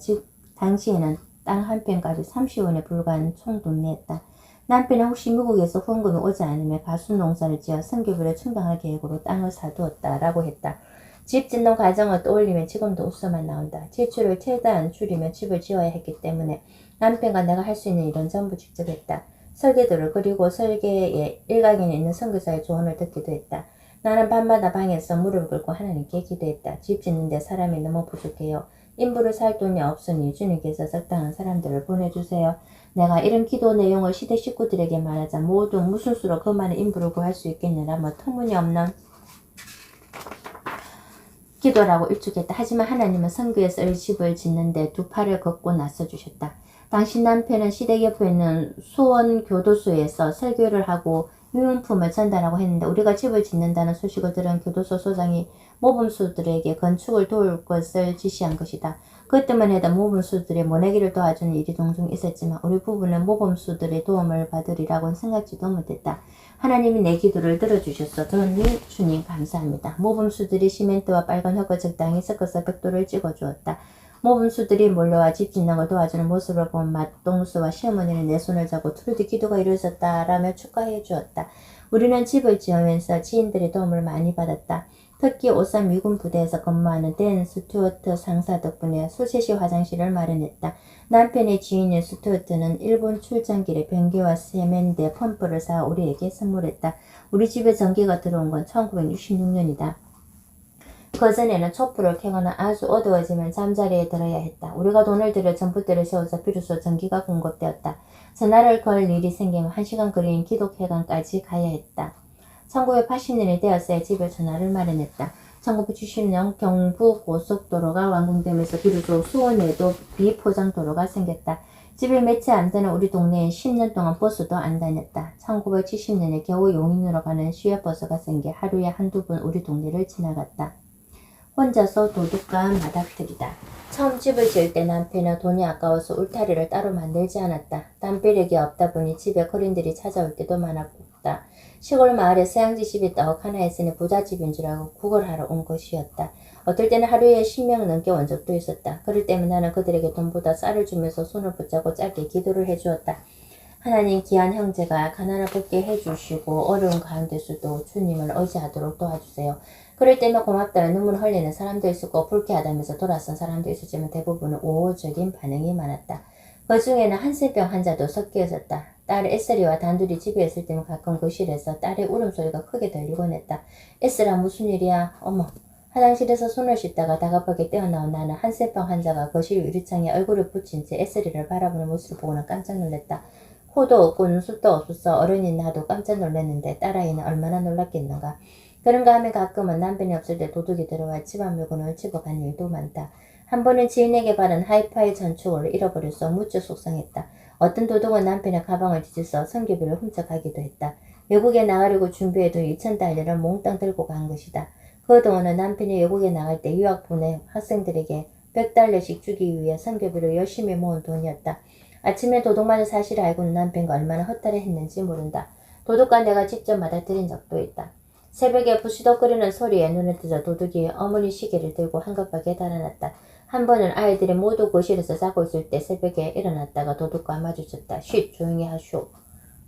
당시에는 땅 한 평값이 30원에 불과한 총동네였다. 남편은 혹시 미국에서 후원금이 오지 않으면 가수 농사를 지어 선교비를 충당할 계획으로 땅을 사두었다라고 했다. 집 짓는 과정을 떠올리면 지금도 웃음만 나온다. 지출을 최대한 줄이며 집을 지어야 했기 때문에 남편과 내가 할 수 있는 일은 전부 직접 했다. 설계도를 그리고 설계에 일각에 있는 선교사의 조언을 듣기도 했다. 나는 밤마다 방에서 무릎을 꿇고 하나님께 기도했다. 집 짓는데 사람이 너무 부족해요. 인부를 살 돈이 없으니 주님께서 적당한 사람들을 보내주세요. 내가 이런 기도 내용을 시대 식구들에게 말하자 모두 무슨 수로 그 많은 인부를 구할 수 있겠느라 터무니없는 기도라고 일축했다. 하지만 하나님은 선교에서 이 집을 짓는데 두 팔을 걷고 나서주셨다. 당시 남편은 시댁 옆에 있는 수원 교도소에서 설교를 하고 유흥품을 전달하고 했는데 우리가 집을 짓는다는 소식을 들은 교도소 소장이 모범수들에게 건축을 도울 것을 지시한 것이다. 그때만 해도 모범수들의 모내기를 도와주는 일이 종종 있었지만 우리 부부는 모범수들의 도움을 받으리라고는 생각지도 못했다. 하나님이 내 기도를 들어주셨어. 저는 주님 감사합니다. 모범수들이 시멘트와 빨간 흙을 적당히 섞어서 벽돌을 찍어주었다. 모범수들이 몰려와 집 짓는 걸 도와주는 모습을 본 맏동수와 시어머니는 내 손을 잡고 트루디 기도가 이루어졌다라며 축하해 주었다. 우리는 집을 지으면서 지인들의 도움을 많이 받았다. 특히 오산 미군 부대에서 근무하는 댄 스튜어트 상사 덕분에 수세시 화장실을 마련했다. 남편의 지인인 스튜어트는 일본 출장길에 변기와 세면대 펌프를 사 우리에게 선물했다. 우리 집에 전기가 들어온 건 1966년이다. 그전에는 촛불을 켜거나 아주 어두워지면 잠자리에 들어야 했다. 우리가 돈을 들여 전봇대를 세워서 비로소 전기가 공급되었다. 전화를 걸 일이 생기면 1시간 거리인 기독회관까지 가야 했다. 1980년이 되었어야 집에 전화를 마련했다. 1970년 경부고속도로가 완공되면서 비로소 수원에도 비포장도로가 생겼다. 집이 몇 채 안 되는 우리 동네엔 10년 동안 버스도 안 다녔다. 1970년에 겨우 용인으로 가는 시외버스가 생겨 하루에 한두 번 우리 동네를 지나갔다. 혼자서 도둑과 마닥들이다. 처음 집을 지을 때 남편은 돈이 아까워서 울타리를 따로 만들지 않았다. 담벼락이 없다 보니 집에 거린들이 찾아올 때도 많았다. 시골 마을에 서양지 집이 떡 하나 있으니 부잣집인 줄 알고 구걸하러 온 것이었다. 어떨 때는 하루에 10명 넘게 온 적도 있었다. 그럴 때면 나는 그들에게 돈보다 쌀을 주면서 손을 붙잡고 짧게 기도를 해주었다. 하나님, 귀한 형제가 가난을 벗게 해주시고 어려운 가운데서도 주님을 의지하도록 도와주세요. 그럴 때면 고맙다며 눈물 흘리는 사람도 있었고 불쾌하다면서 돌아선 사람도 있었지만 대부분은 우호적인 반응이 많았다. 그 중에는 한센병 환자도 섞여 있었다. 딸 에스리와 단둘이 집에 있을 때면 가끔 거실에서 딸의 울음소리가 크게 들리곤 했다. 에스라, 무슨 일이야? 어머. 화장실에서 손을 씻다가 다급하게 뛰어나온 나는 한센병 환자가 거실 유리창에 얼굴을 붙인 채 에스리를 바라보는 모습을 보고는 깜짝 놀랐다. 코도 없고 눈썹도 없어서 어른인 나도 깜짝 놀랐는데 딸아이는 얼마나 놀랐겠는가. 그런가 하면 가끔은 남편이 없을 때 도둑이 들어와 집안 물건을 집어간 일도 많다. 한 번은 지인에게 받은 하이파이 전축을 잃어버려서 무척 속상했다. 어떤 도둑은 남편의 가방을 뒤져서 성교비를 훔쳐가기도 했다. 외국에 나가려고 준비해둔 2,000달러를 몽땅 들고 간 것이다. 그 돈은 남편이 외국에 나갈 때 유학 보낸 학생들에게 100달러씩 주기 위해 성교비를 열심히 모은 돈이었다. 아침에 도둑맞은 사실을 알고는 남편과 얼마나 허탈해 했는지 모른다. 도둑과 내가 직접 맞아들인 적도 있다. 새벽에 부시덕거리는 소리에 눈을 뜨자 도둑이 어머니 시계를 들고 한갑하게 달아났다. 한 번은 아이들이 모두 거실에서 자고 있을 때 새벽에 일어났다가 도둑과 마주쳤다. 쉿, 조용히 하쇼.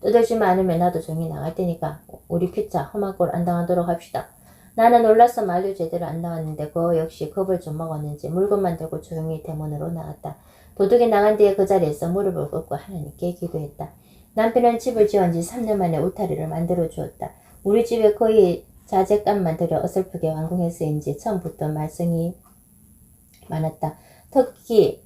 떠들지만 않으면 나도 조용히 나갈 테니까 우리 피차 험한 꼴 안 당하도록 합시다. 나는 놀라서 말도 제대로 안 나왔는데 그 역시 겁을 좀 먹었는지 물건만 들고 조용히 대문으로 나갔다. 도둑이 나간 뒤에 그 자리에서 무릎을 꿇고 하나님께 기도했다. 남편은 집을 지은 지 3년 만에 울타리를 만들어 주었다. 우리 집에 거의 자재값만 들여 어설프게 완공해서인지 처음부터 말썽이 많았다. 특히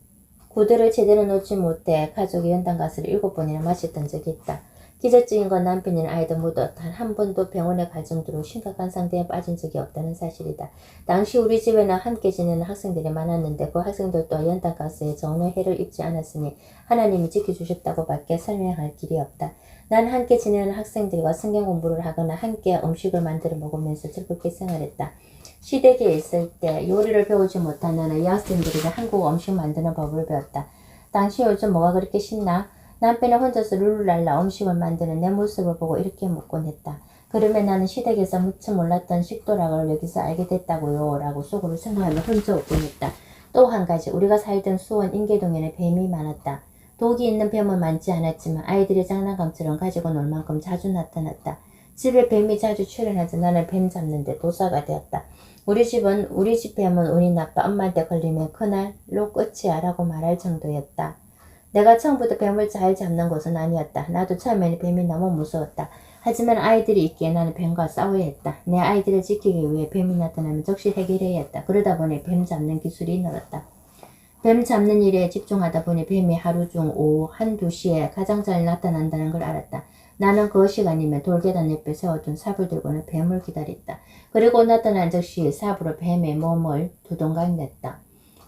구두를 제대로 놓지 못해 가족이 연탄가스를 7번이나 마셨던 적이 있다. 기적적인 건 남편이나 아이들 모두 단 한 번도 병원에 갈 정도로 심각한 상태에 빠진 적이 없다는 사실이다. 당시 우리 집에는 함께 지내는 학생들이 많았는데 그 학생들도 연탄가스에 전혀 해를 입지 않았으니 하나님이 지켜주셨다고 밖에 설명할 길이 없다. 난 함께 지내는 학생들과 성경 공부를 하거나 함께 음식을 만들어 먹으면서 즐겁게 생활했다. 시댁에 있을 때 요리를 배우지 못한 나는 이 학생들에게 한국 음식 만드는 법을 배웠다. 당신 요즘 뭐가 그렇게 신나? 남편은 혼자서 룰루랄라 음식을 만드는 내 모습을 보고 이렇게 묻곤 했다. 그러면 나는 시댁에서 무척 몰랐던 식도락을 여기서 알게 됐다고요 라고 속으로 생각하며 혼자 웃곤 했다. 또 한 가지, 우리가 살던 수원 인계동에는 뱀이 많았다. 독이 있는 뱀은 많지 않았지만 아이들이 장난감처럼 가지고 놀 만큼 자주 나타났다. 집에 뱀이 자주 출연하자 나는 뱀 잡는데 도사가 되었다. 우리 집 뱀은 운이 나빠 엄마한테 걸리면 그날로 끝이야 라고 말할 정도였다. 내가 처음부터 뱀을 잘 잡는 것은 아니었다. 나도 처음에는 뱀이 너무 무서웠다. 하지만 아이들이 있기에 나는 뱀과 싸워야 했다. 내 아이들을 지키기 위해 뱀이 나타나면 즉시 해결해야 했다. 그러다 보니 뱀 잡는 기술이 늘었다. 뱀 잡는 일에 집중하다 보니 뱀이 하루 중 오후 1, 2시에 가장 잘 나타난다는 걸 알았다. 나는 그 시간이면 돌계단 옆에 세워둔 삽을 들고는 뱀을 기다렸다. 그리고 나타난 즉시 삽으로 뱀의 몸을 두동강 냈다.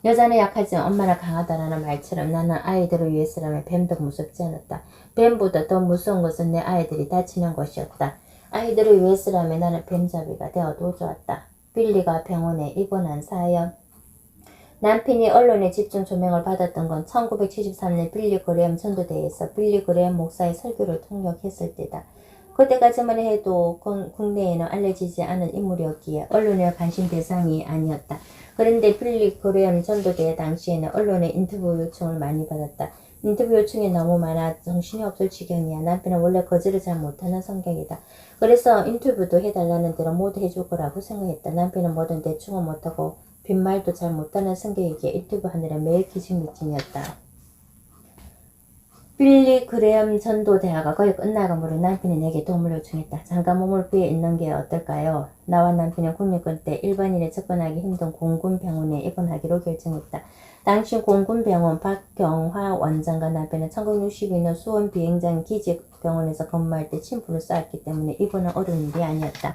여자는 약하지만 엄마는 강하다라는 말처럼 나는 아이들을 위해서라면 뱀도 무섭지 않았다. 뱀보다 더 무서운 것은 내 아이들이 다치는 것이었다. 아이들을 위해서라면 나는 뱀잡이가 되어도 좋았다. 빌리가 병원에 입원한 사연. 남편이 언론의 집중 조명을 받았던 건 1973년 빌리 그레엄 전도대회에서 빌리 그레엄 목사의 설교를 통역했을 때다. 그때까지만 해도 국내에는 알려지지 않은 인물이었기에 언론의 관심 대상이 아니었다. 그런데 빌리 그레엄 전도대회 당시에는 언론의 인터뷰 요청을 많이 받았다. 인터뷰 요청이 너무 많아 정신이 없을 지경이야. 남편은 원래 거절을 잘 못하는 성격이다. 그래서 인터뷰도 해달라는 대로 모두 해줄 거라고 생각했다. 남편은 뭐든 대충은 못하고 빈말도 잘 못하는 성격이기에 인터뷰하느라 매일 기진맥진이었다. 빌리 그레엄 전도대회가 거의 끝나가므로 남편이 내게 도움을 요청했다. 잠깐 몸을 비에 있는 게 어떨까요? 나와 남편은 국립군 때 일반인에 접근하기 힘든 공군병원에 입원하기로 결정했다. 당시 공군병원 박경화 원장과 남편은 1962년 수원 비행장 기직병원에서 근무할 때 친분을 쌓았기 때문에 입원은 어려운 일이 아니었다.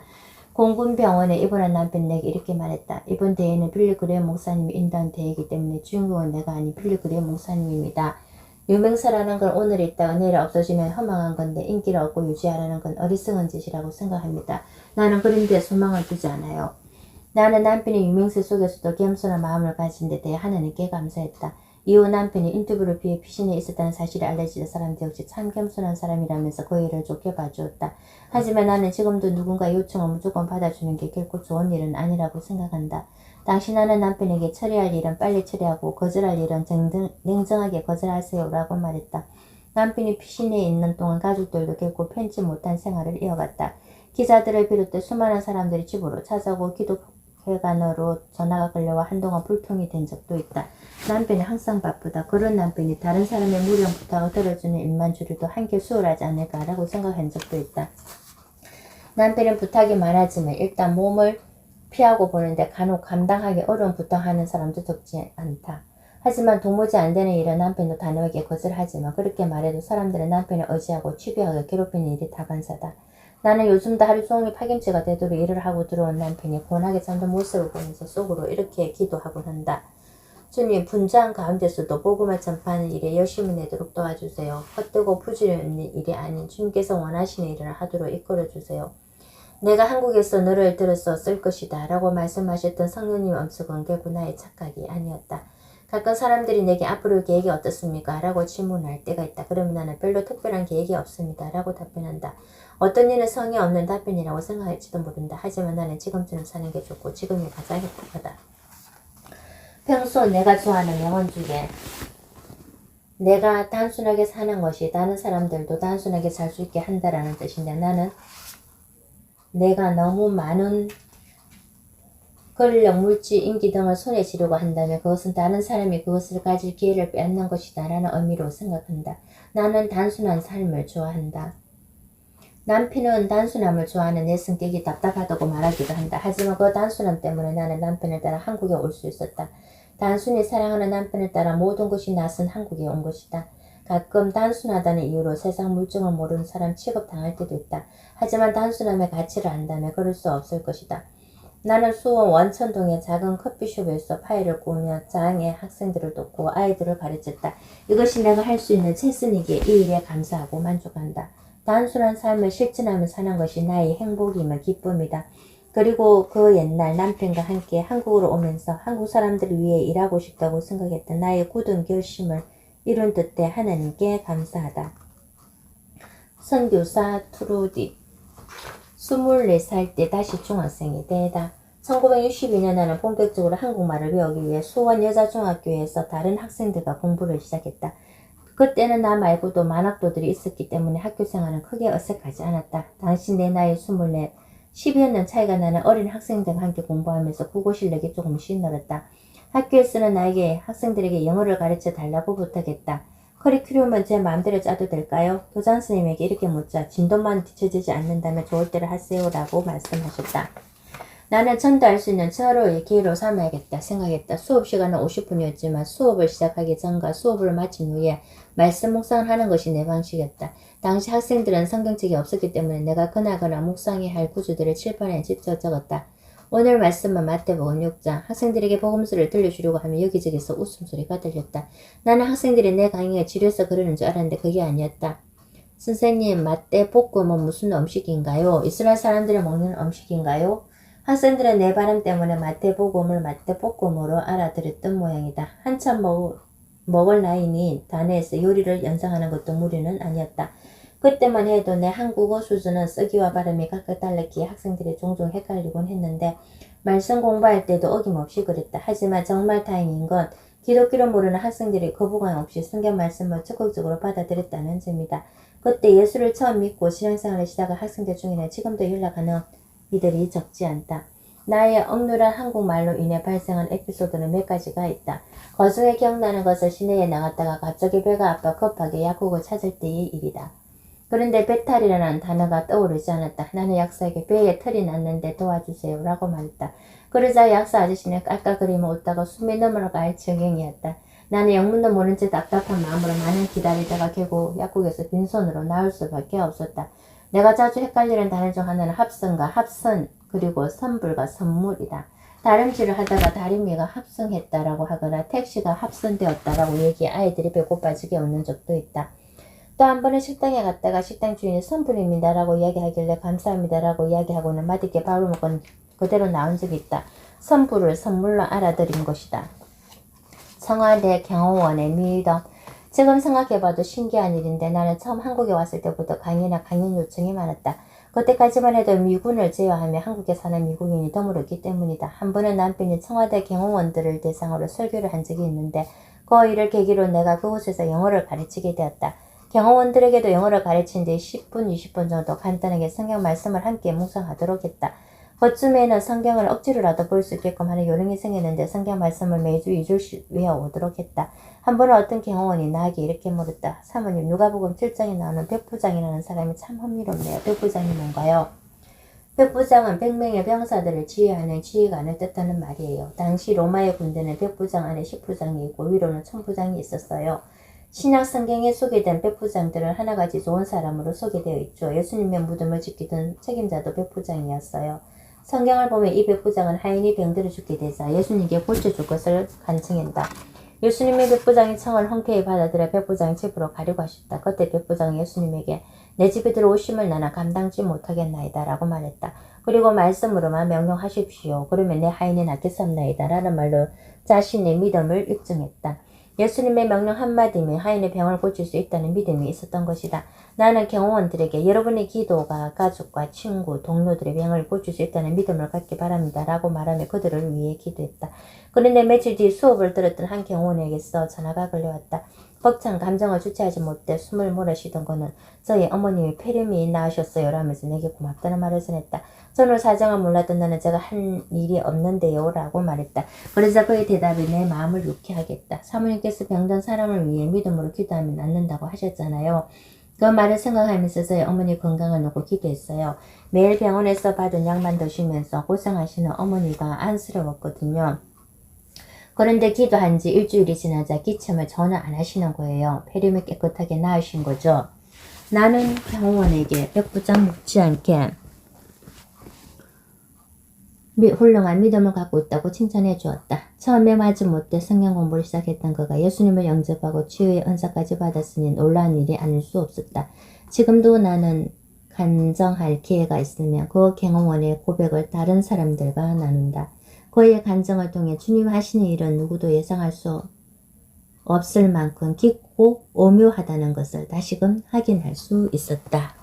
공군병원에 입원한 남편 내게 이렇게 말했다. 이번 대회는 빌리 그레엄 목사님이 인도한 대회이기 때문에 주인공은 내가 아닌 빌리 그레엄 목사님입니다. 유명세라는 건 오늘 있다가 내일 없어지면 허망한 건데 인기를 얻고 유지하라는 건 어리석은 짓이라고 생각합니다. 나는 그런 데 소망을 두지 않아요. 나는 남편의 유명세 속에서도 겸손한 마음을 가진 데 대해 하나님께 감사했다. 이후 남편이 인터뷰를 비해 피신에 있었다는 사실을 알려지자 사람들 역시 참 겸손한 사람이라면서 그 일을 좋게 봐주었다. 하지만 나는 지금도 누군가의 요청을 무조건 받아주는 게 결코 좋은 일은 아니라고 생각한다. 당시 나는 남편에게 처리할 일은 빨리 처리하고 거절할 일은 냉정하게 거절하세요 라고 말했다. 남편이 피신에 있는 동안 가족들도 결코 편치 못한 생활을 이어갔다. 기자들을 비롯해 수많은 사람들이 집으로 찾아오고 기독회관으로 전화가 걸려와 한동안 불통이 된 적도 있다. 남편이 항상 바쁘다. 그런 남편이 다른 사람의 무리한 부탁을 들어주는 일만 줄여도 한결 수월하지 않을까라고 생각한 적도 있다. 남편은 부탁이 많아지면 일단 몸을 피하고 보는데 간혹 감당하기 어려운 부탁하는 사람도 적지 않다. 하지만 도무지 안 되는 일은 남편도 단호하게 거절하지만 그렇게 말해도 사람들은 남편을 의지하고 취급하고 괴롭히는 일이 다반사다. 나는 요즘도 하루 종일 파김치가 되도록 일을 하고 들어온 남편이 고운하게 잠든 모습을 보면서 속으로 이렇게 기도하곤 한다. 주님, 분주한 가운데서도 복음을 전파하는 일에 열심히 내도록 도와주세요. 헛되고 부질없는 일이 아닌 주님께서 원하시는 일을 하도록 이끌어주세요. 내가 한국에서 너를 들어서 쓸 것이다 라고 말씀하셨던 성령님의 엄석은 결국 나의 착각이 아니었다. 가끔 사람들이 내게 앞으로 계획이 어떻습니까? 라고 질문할 때가 있다. 그러면 나는 별로 특별한 계획이 없습니다 라고 답변한다. 어떤 일은 성의 없는 답변이라고 생각할지도 모른다. 하지만 나는 지금처럼 사는 게 좋고 지금이 가장 행복하다. 평소 내가 좋아하는 명언 중에 내가 단순하게 사는 것이 다른 사람들도 단순하게 살 수 있게 한다라는 뜻인데 나는 내가 너무 많은 권력, 물질, 인기 등을 손에 쥐려고 한다면 그것은 다른 사람이 그것을 가질 기회를 빼앗는 것이다 라는 의미로 생각한다. 나는 단순한 삶을 좋아한다. 남편은 단순함을 좋아하는 내 성격이 답답하다고 말하기도 한다. 하지만 그 단순함 때문에 나는 남편을 따라 한국에 올 수 있었다. 단순히 사랑하는 남편을 따라 모든 것이 낯선 한국에 온 것이다. 가끔 단순하다는 이유로 세상 물정을 모르는 사람 취급당할 때도 있다. 하지만 단순함의 가치를 안다면 그럴 수 없을 것이다. 나는 수원 원천동의 작은 커피숍에서 파이를 구우며 장애 학생들을 돕고 아이들을 가르쳤다. 이것이 내가 할 수 있는 최선이기에 이 일에 감사하고 만족한다. 단순한 삶을 실천하며 사는 것이 나의 행복이며 기쁨이다. 그리고 그 옛날 남편과 함께 한국으로 오면서 한국 사람들을 위해 일하고 싶다고 생각했던 나의 굳은 결심을 이룬 뜻에 하나님께 감사하다. 선교사 트루디 24살 때 다시 중학생이 되다. 1962년 나는 본격적으로 한국말을 배우기 위해 수원 여자중학교에서 다른 학생들과 공부를 시작했다. 그때는 나 말고도 만학도들이 있었기 때문에 학교생활은 크게 어색하지 않았다. 당시 내 나이 24, 10여 년 차이가 나는 어린 학생들과 함께 공부하면서 국어 실력이 조금씩 늘었다. 학교에서는 나에게 학생들에게 영어를 가르쳐 달라고 부탁했다. 커리큘럼은 제 마음대로 짜도 될까요? 교장 선생님에게 이렇게 묻자 진도만 뒤처지지 않는다면 좋을 대로 하세요 라고 말씀하셨다. 나는 전도할 수 있는 절호의 기회로 삼아야겠다 생각했다. 수업 시간은 50분이었지만 수업을 시작하기 전과 수업을 마친 후에 말씀 묵상을 하는 것이 내 방식이었다. 당시 학생들은 성경책이 없었기 때문에 내가 그나그나 묵상해야 할 구조들을 칠판에 직접 적었다. 오늘 말씀은 마태복음 6장. 학생들에게 복음서를 들려주려고 하면 여기저기서 웃음소리가 들렸다. 나는 학생들이 내 강의에 지려서 그러는 줄 알았는데 그게 아니었다. 선생님, 마떼 볶음은 무슨 음식인가요? 이스라엘 사람들이 먹는 음식인가요? 학생들은 내 발음 때문에 마떼 볶음을 마떼 볶음으로 알아들었던 모양이다. 한참 먹을 나이니 단에서 요리를 연상하는 것도 무리는 아니었다. 그때만 해도 내 한국어 수준은 쓰기와 발음이 각각 달랐기에 학생들이 종종 헷갈리곤 했는데 말씀 공부할 때도 어김없이 그랬다. 하지만 정말 다행인 건 기독교를 모르는 학생들이 거부감 없이 성경 말씀을 적극적으로 받아들였다는 점이다. 그때 예수를 처음 믿고 신앙생활을 시작한 학생들 중에는 지금도 연락하는 이들이 적지 않다. 나의 억눌한 한국말로 인해 발생한 에피소드는 몇 가지가 있다. 거중에 기억나는 것은 시내에 나갔다가 갑자기 배가 아파 급하게 약국을 찾을 때의 일이다. 그런데 배탈이라는 단어가 떠오르지 않았다. 나는 약사에게 배에 털이 났는데 도와주세요 라고 말했다. 그러자 약사 아저씨는 깔깔거리며 웃다가 숨이 넘어갈 지경이었다. 나는 영문도 모른 채 답답한 마음으로 많이 기다리다가 결국 약국에서 빈손으로 나올 수밖에 없었다. 내가 자주 헷갈리는 단어 중 하나는 합성과 합선 그리고 선불과 선물이다. 다림질을 하다가 다리미가 합성했다라고 하거나 택시가 합선되었다라고 얘기해 아이들이 배고파지게 웃는 적도 있다. 또 한 번은 식당에 갔다가 식당 주인이 선불입니다라고 이야기하길래 감사합니다라고 이야기하고는 맛있게 밥을 먹은 그대로 나온 적이 있다. 선불을 선물로 알아들인 것이다. 청와대 경호원의 미덕. 지금 생각해봐도 신기한 일인데 나는 처음 한국에 왔을 때부터 강의나 강연 요청이 많았다. 그때까지만 해도 미군을 제외하며 한국에 사는 미국인이 드물었기 때문이다. 한 번은 남편이 청와대 경호원들을 대상으로 설교를 한 적이 있는데 그 일을 계기로 내가 그곳에서 영어를 가르치게 되었다. 경호원들에게도 영어를 가르친 뒤 10분, 20분 정도 간단하게 성경 말씀을 함께 묵상하도록 했다. 그쯤에는 성경을 억지로라도 볼 수 있게끔 하는 요령이 생겼는데 성경 말씀을 매주 2줄씩 외워오도록 했다. 한 번은 어떤 경호원이 나에게 이렇게 물었다. 사모님, 누가복음 7장에 나오는 백부장이라는 사람이 참 흥미롭네요. 백부장이 뭔가요? 백부장은 100명의 병사들을 지휘하는 지휘관을 뜻하는 말이에요. 당시 로마의 군대는 백부장 안에 10부장이 있고 위로는 천부장이 있었어요. 신약 성경에 소개된 백부장들은 하나같이 좋은 사람으로 소개되어 있죠. 예수님의 무덤을 지키던 책임자도 백부장이었어요. 성경을 보면 이 백부장은 하인이 병들어 죽게 되자 예수님께 고쳐줄 것을 간청한다. 예수님의 백부장이 청을 흔쾌히 받아들여 백부장의 집으로 가려고 하셨다. 그때 백부장은 예수님에게 내 집에 들어오심을 나는 감당지 못하겠나이다 라고 말했다. 그리고 말씀으로만 명령하십시오. 그러면 내 하인이 낫겠습나이다 라는 말로 자신의 믿음을 입증했다. 예수님의 명령 한마디면 하인의 병을 고칠 수 있다는 믿음이 있었던 것이다. 나는 경호원들에게 여러분의 기도가 가족과 친구, 동료들의 병을 고칠 수 있다는 믿음을 갖기 바랍니다 라고 말하며 그들을 위해 기도했다. 그런데 며칠 뒤 수업을 들었던 한 경호원에게서 전화가 걸려왔다. 벅찬 감정을 주체하지 못해 숨을 몰아쉬던 그는 저희 어머님이 폐렴이 나으셨어요 라면서 내게 고맙다는 말을 전했다. 전후 사정을 몰랐던 나는 제가 한 일이 없는데요 라고 말했다. 그러자 그의 대답이 내 마음을 유쾌하게 했다. 사모님께서 병든 사람을 위해 믿음으로 기도하면 낫는다고 하셨잖아요. 그 말을 생각하면서 저희 어머니 건강을 놓고 기도했어요. 매일 병원에서 받은 약만 드시면서 고생하시는 어머니가 안쓰러웠거든요. 그런데 기도한 지 일주일이 지나자 기침을 전혀 안 하시는 거예요. 폐렴이 깨끗하게 나으신 거죠. 나는 경호원에게 백부장 못지않게 훌륭한 믿음을 갖고 있다고 칭찬해 주었다. 처음에 마지 못해 성경 공부를 시작했던 그가 예수님을 영접하고 치유의 은사까지 받았으니 놀라운 일이 아닐 수 없었다. 지금도 나는 간증할 기회가 있으면 그 경호원의 고백을 다른 사람들과 나눈다. 그의 간증을 통해 주님 하시는 일은 누구도 예상할 수 없을 만큼 깊고 오묘하다는 것을 다시금 확인할 수 있었다.